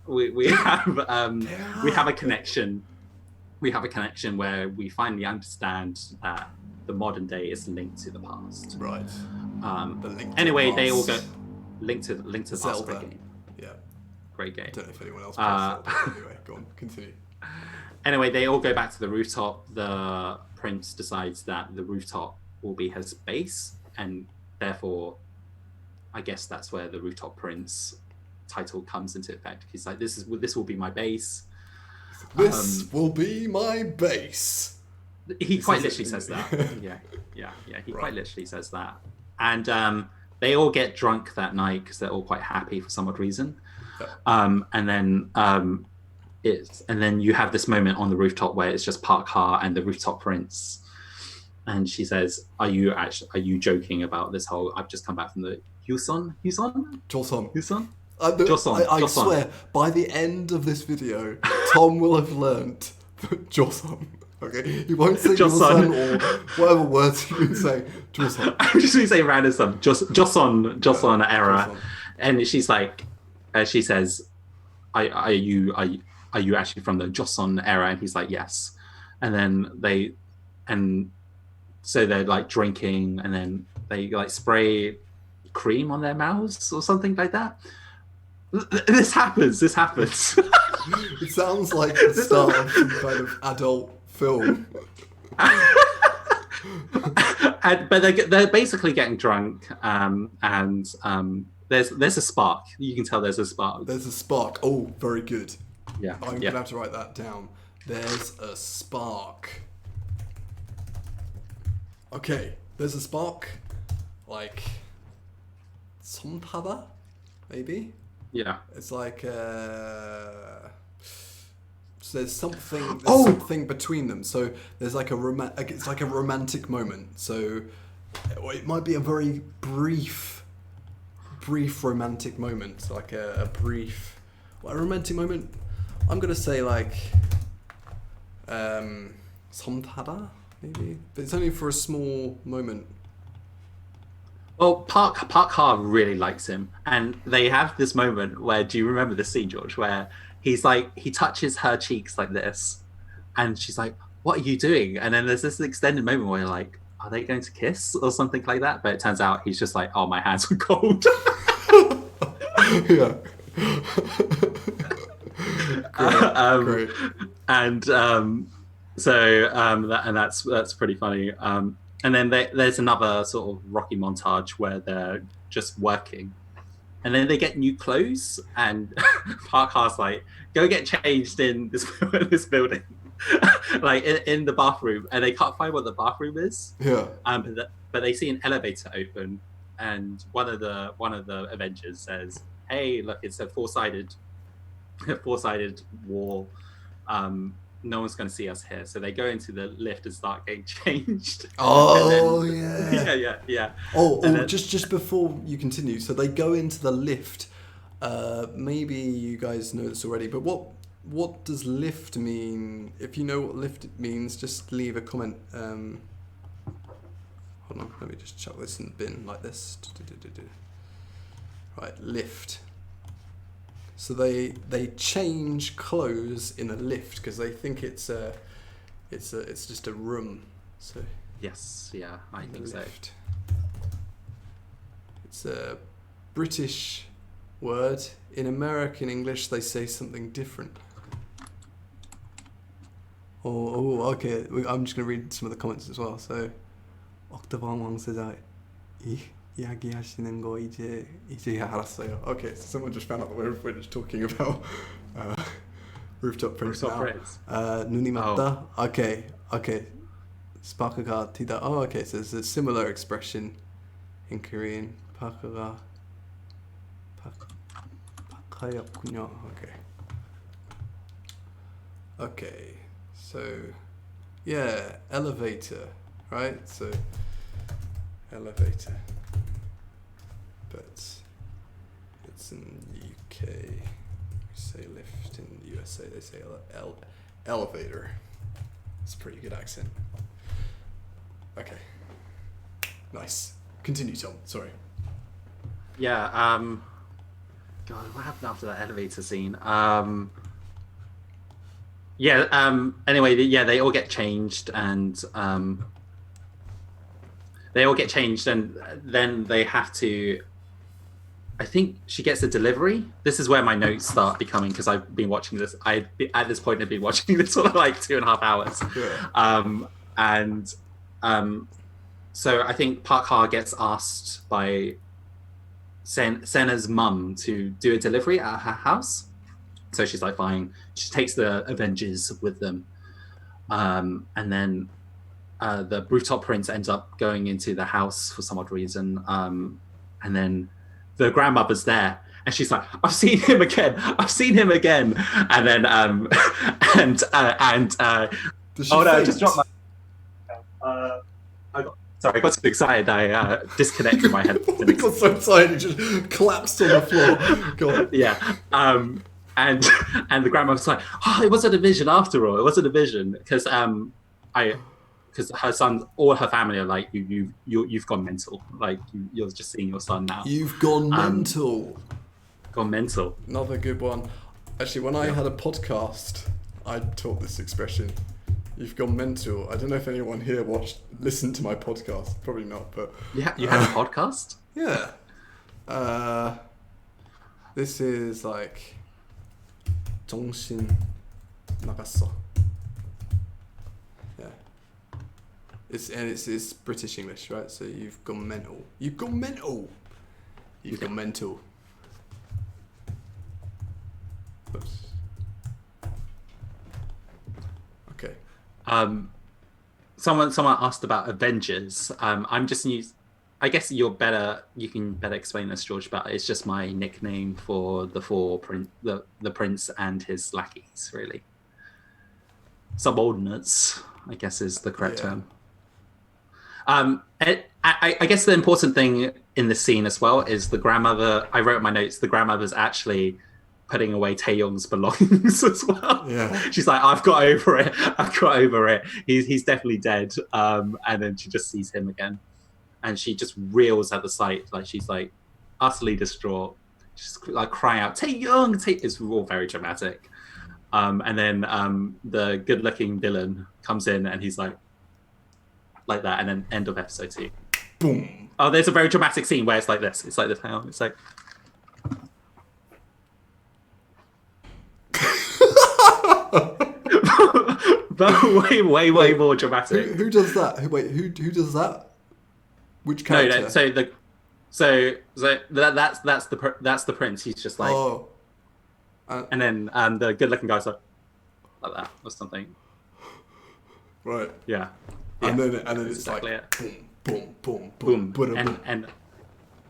We have a connection. We have a connection where we finally understand that the modern day is linked to the past. Right. Anyway, they all go linked to the past. Zelda. Great game. Yeah. Great game. I don't know if anyone else plays Zelda. Anyway, go on, continue. Anyway, they all go back to the rooftop. The prince decides that the rooftop will be his base, and therefore, I guess that's where the rooftop prince title comes into effect. He's like, this will be my base. This will be my base. He quite literally says that. Yeah. He quite literally says that. And they all get drunk that night because they're all quite happy for some odd reason. Yeah. And then you have this moment on the rooftop where it's just Park Ha and the rooftop prince, and she says, "Are you joking about this whole? I've just come back from the Joseon." I swear, by the end of this video, Tom will have learnt Joseon. Okay, he won't say Joseon or whatever words he can say. Joseon. I'm just going to say random stuff. Joseon era, Joseon. And she's like, she says, "Are you actually from the Joseon era?" And he's like, "Yes." And then so they're like drinking, and then they like spray cream on their mouths or something like that. This happens. It sounds like the start of some kind of adult film. But they're basically getting drunk, and there's a spark. You can tell there's a spark. There's a spark. Oh, very good. Yeah. I'm gonna have to write that down. There's a spark. Okay, there's a spark. Like somtada, maybe. Yeah. It's like so there's something between them. So there's like it's like a romantic moment. So it might be a very brief romantic moment, like a brief romantic moment. I'm gonna say like somtada maybe, but it's only for a small moment. Well, Park Ha really likes him, and they have this moment where, do you remember the scene, George, where he's like, he touches her cheeks like this, and she's like, "What are you doing?" And then there's this extended moment where you're like, are they going to kiss or something like that? But it turns out he's just like, "Oh, my hands were cold." Yeah. Great. And that's pretty funny. And then there's another sort of Rocky montage where they're just working. And then they get new clothes, and Park Ha's like, go get changed in this building, like in the bathroom, and they can't find what the bathroom is. Yeah. But they see an elevator open, and one of the Avengers says, "Hey, look, it's a four-sided wall. No one's going to see us here." So they go into the lift and start getting changed. Oh, yeah. Oh, then, just before you continue, so they go into the lift. Maybe you guys know this already, but what does lift mean? If you know what lift means, just leave a comment. Hold on, let me just chuck this in the bin like this. Right, lift. So they change clothes in a lift because they think it's just a room. So yes, yeah, I think lift. So. It's a British word. In American English, they say something different. Oh, okay. I'm just gonna read some of the comments as well. So, Octavan Wang says, 이야기하시는 거 이제야 알았어요. Okay, so someone just found out that we're just talking about Rooftop Prince now. 눈이 맞다. Oh. Okay. 스파크가 튀다. Oh, okay. So it's a similar expression in Korean. 파크가 파카였군요. Okay. So, yeah, elevator, right? So, elevator. But it's in the UK. We say lift. In the USA, they say elevator. It's a pretty good accent. Okay. Nice. Continue, Tom. Sorry. Yeah. God, what happened after that elevator scene? Anyway, they all get changed, and then they have to. I think she gets a delivery. This is where my notes start becoming, because I've been watching this. At this point, I've been watching this for like 2.5 hours. Yeah. So I think Park Ha gets asked by Senna's mum to do a delivery at her house. So she's like, fine. She takes the Avengers with them. And then the Rooftop Prince ends up going into the house for some odd reason. And then the grandmother's there. And she's like, I've seen him again. And then, I just dropped my... I got so excited I disconnected my head. I got so excited it just collapsed on the floor. God. Yeah. And the grandma was like, "Oh, it wasn't a vision after all. It wasn't a vision because her son, all her family are like, you've gone mental. Like you're just seeing your son now. You've gone mental. Gone mental. Another good one. Actually, when I had a podcast, I taught this expression. You've gone mental. I don't know if anyone here listened to my podcast. Probably not, but yeah, you had a podcast. Yeah. This is like. 정신 나갔어. Yeah. It's British English, right? So you've gone mental. You've gone mental. You've gone mental. Oops. Okay. Someone asked about Avengers. I'm just new. I guess you can better explain this, George, but it's just my nickname for the the prince and his lackeys, really. Subordinates, I guess, is the correct term. I guess the important thing in this scene as well is the grandmother. I wrote in my notes, the grandmother's actually putting away Taeyong's belongings as well. Yeah. She's like, I've got over it. He's definitely dead. And then she just sees him again. And she just reels at the sight, like she's like utterly distraught, just like crying out, Taeyong! It's all very dramatic. And then the good-looking villain comes in, and he's like that, and then end of episode 2. Boom. Oh, there's a very dramatic scene where it's like this. It's like this. Hang on. It's like. But way more dramatic. Who does that? Wait, who does that? Which character? No. So that's the prince. He's just like, Oh, and then the good-looking guy's like that or something. right. Yeah, And yeah, then that's it's exactly like it. boom, boom, boom, Boom, boom, boom. and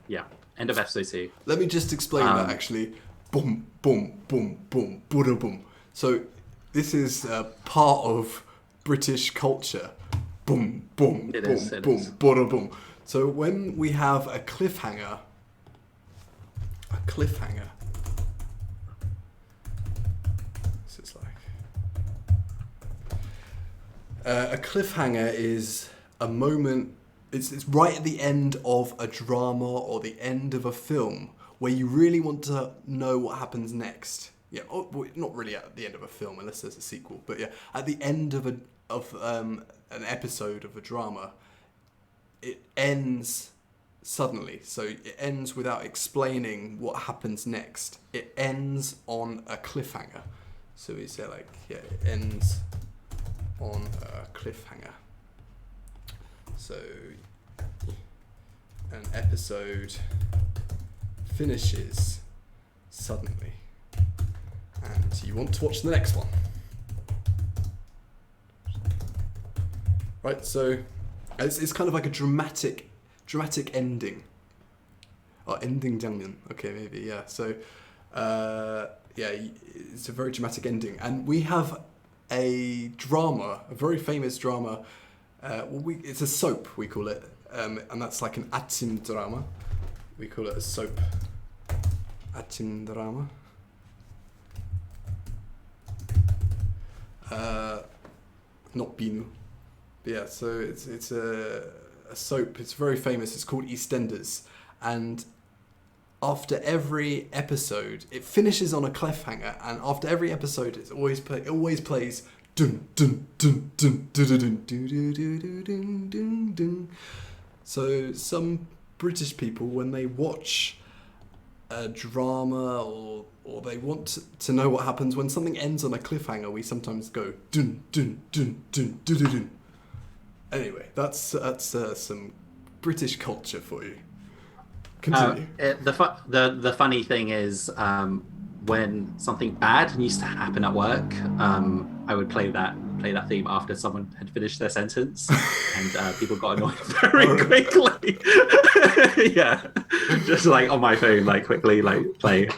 yeah, end of episode 2. Let me just explain that actually. Boom, boom, boom, boom, boom, boom. So this is part of British culture. Boom, boom, It boom, is, it boom, is. boom, boom. So when we have a cliffhanger, this is like a cliffhanger is a moment. It's right at the end of a drama or the end of a film where you really want to know what happens next. Yeah, well, not really at the end of a film unless there's a sequel, but yeah, at the end of an episode of a drama, it ends suddenly. So it ends without explaining what happens next. It ends on a cliffhanger. So we say like, yeah, it ends on a cliffhanger. So an episode finishes suddenly and you want to watch the next one. Right, so it's kind of like a dramatic ending. Oh, ending 장면. Okay, maybe, yeah. So, yeah, it's a very dramatic ending. And we have a drama, a very famous drama. It's a soap, we call it. And that's like an 아침 drama. We call it a soap. 아침 drama. Not Binu. But yeah, so it's a soap. It's very famous. It's called EastEnders. And after every episode, it finishes on a cliffhanger. And after every episode, it always plays dun dun dun dun dun dun dun dun dun dun dun. So some British people, when they watch a drama or they want to know what happens when something ends on a cliffhanger, we sometimes go dun dun dun dun dun dun dun. Anyway, that's some British culture for you. Continue. The funny thing is, when something bad used to happen at work, I would play that theme after someone had finished their sentence, and people got annoyed very quickly. Yeah, just like on my phone, like quickly, like play.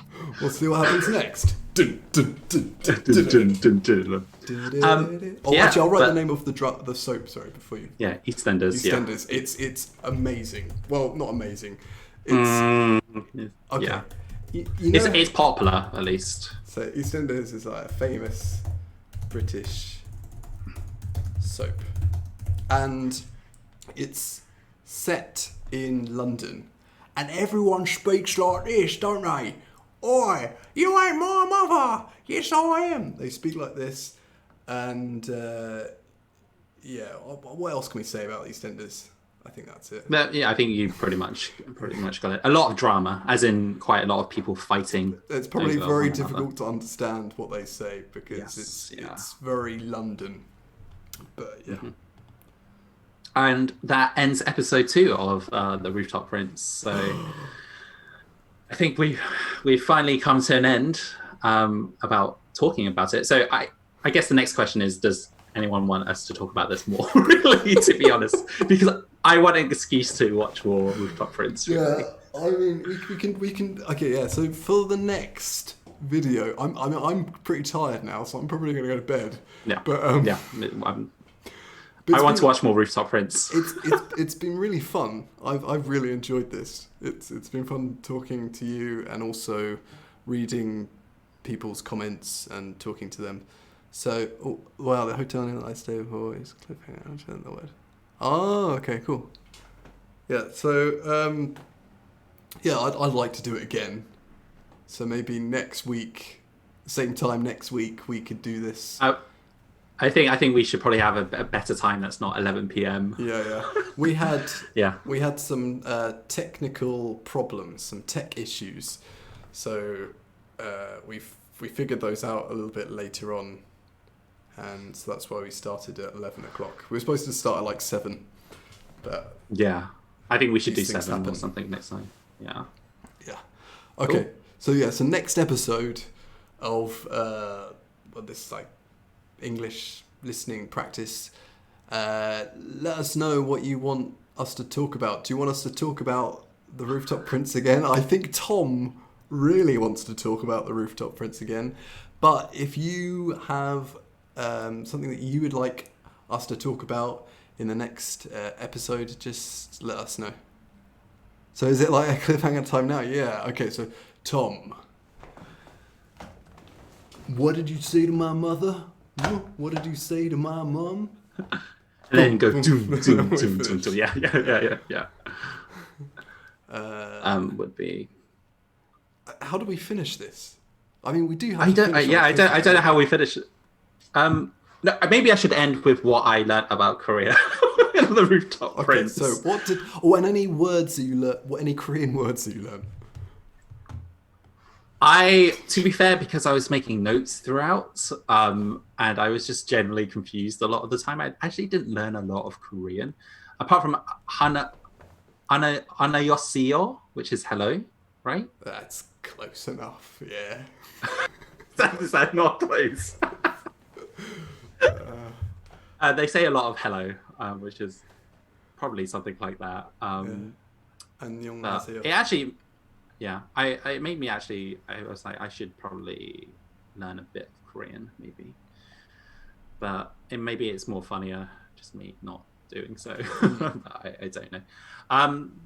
We'll see what happens next. Dun, dun, dun, dun, Dun, dun, dun, dun, dun. Yeah, actually, I'll write but- the name of the soap. Sorry, before you. Yeah, EastEnders. EastEnders. It's amazing. Well, not amazing. It's okay. Yeah, You know, it's popular at least. so EastEnders is like a famous British soap, and it's set in London, and everyone speaks like this, don't they? Oi, you ain't my mother. Yes, I am. They speak like this, and yeah. What else can we say about EastEnders? I think that's it. But yeah, I think you pretty much got it. A lot of drama, as in quite a lot of people fighting. It's probably over very one another. difficult to understand what they say because Yes, yeah. it's very London. But yeah. Mhm. And that ends episode 2 of the Rooftop Prince. So I think we've finally come to an end about talking about it. So I guess the next question is, does anyone want us to talk about this more? Really, to be honest, because I want an excuse to watch more Rooftop Prince. Really. Yeah, I mean, we can. Okay, yeah. So for the next video, I'm pretty tired now, so I'm probably gonna go to bed. Yeah. But Yeah. but I it's want to been- watch more Rooftop Prince. It's been really fun. I've really enjoyed this. It's been fun talking to you and also reading people's comments and talking to them. So, wow, the hotel in I stay before is cliffhanger. I'm trying the word. Oh, okay, cool. Yeah, so yeah, I'd like to do it again. So maybe next week, same time next week, we could do this. I think we should probably have a better time that's not 11 p.m. Yeah. We had Yeah. we had some technical problems, some tech issues. So we figured those out a little bit later on, and so that's why we started at 11 o'clock. We were supposed to start at like 7, but Yeah. I think we should do these things 7 or happen. something next time. Yeah. Yeah. Okay. So yeah. So next episode of this like English listening practice. Let us know what you want us to talk about. Do you want us to talk about the Rooftop Prince again? I think Tom really wants to talk about the Rooftop Prince again. But if you have something that you would like us to talk about in the next episode, just let us know. So is it like a cliffhanger time now? Yeah. Okay. So Tom, what did you say to my mother? Huh? What did you say to my mum? And then go Boom, doom, boom. doom, We doom, doom, finished. doom. Yeah. Would be. How do we finish this? I mean, we do have I to don't. finish. Yeah, on a I don't know cliffhanger. how we finish it. No, maybe I should end with what I learned about Korea in the Rooftop Okay, Prince. so what did? Oh, and any words that you learned? What any Korean words that you learned? To be fair, because I was making notes throughout, and I was just generally confused a lot of the time. I actually didn't learn a lot of Korean, apart from Anayoseo, which is hello, right? That's close enough. Yeah. Is that not close? They say a lot of hello, which is probably something like that. But 안녕하세요. it actually, yeah, it made me actually. I was like, I should probably learn a bit of Korean, maybe. But maybe it's more funnier just me not doing so. I don't know.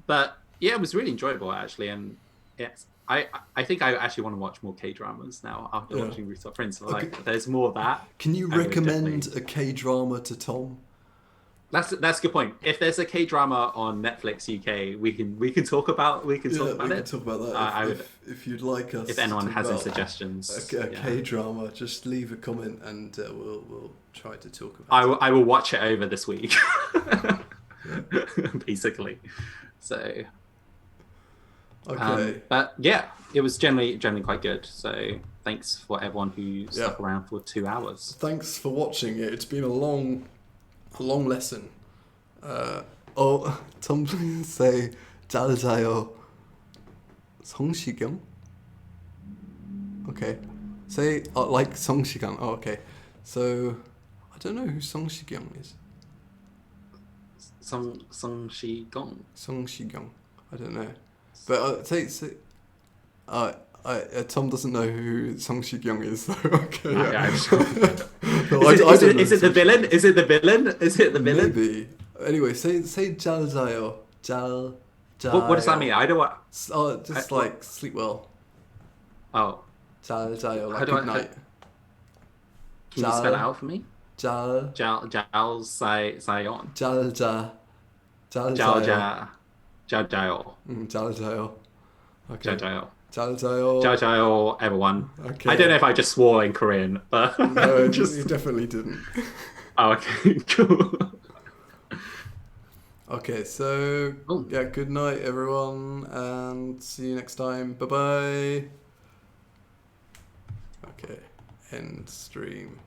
But yeah, it was really enjoyable actually, and it's. I think I actually want to watch more K-dramas now after Yeah. watching Rooftop Prince. So, Okay. like, there's more of that. Can you I would recommend definitely- a K-drama to Tom? That's a good point. If there's a K-drama on Netflix UK, we can talk about talk about we it. can talk about that. I would, if you'd like us. if anyone to has any talk about suggestions, a yeah. K-drama, just leave a comment and we'll try to talk about. I will watch it over this week, basically. So, Okay. but yeah, it was generally quite good. So thanks for everyone who stuck around for 2 hours. Thanks for watching it. It's been a long lesson. Tom, please say 잘 자요. 성시경. Okay. Say like 성시경. Oh, okay. So I don't know who 성시경 is. Song Shi Gong. 성시경. I don't know. But say. Tom doesn't know who Song Shi-kyung is, though. Okay, yeah. I'm sure. No, Is it the villain? Is it the villain? Is it the villain? Maybe. Anyway, say 잘 자요. 잘 자요. What does that mean? I don't want. Just like sleep well. Oh, 잘 자요. How Like do I- good night. can you spell it out for me? 잘 Jiao Sayon. 잘 자. 잘 Jiao 자요. Jia. Jiao Jiao. 잘 자요. Okay. Jiao Jiao. 잘 자요. Jiao Jiao, everyone. Okay. I don't know if I just swore in Korean, but No, just. you definitely didn't. Oh, okay, cool. Okay, so Cool. yeah, good night everyone, and see you next time. Bye bye. Okay, end stream.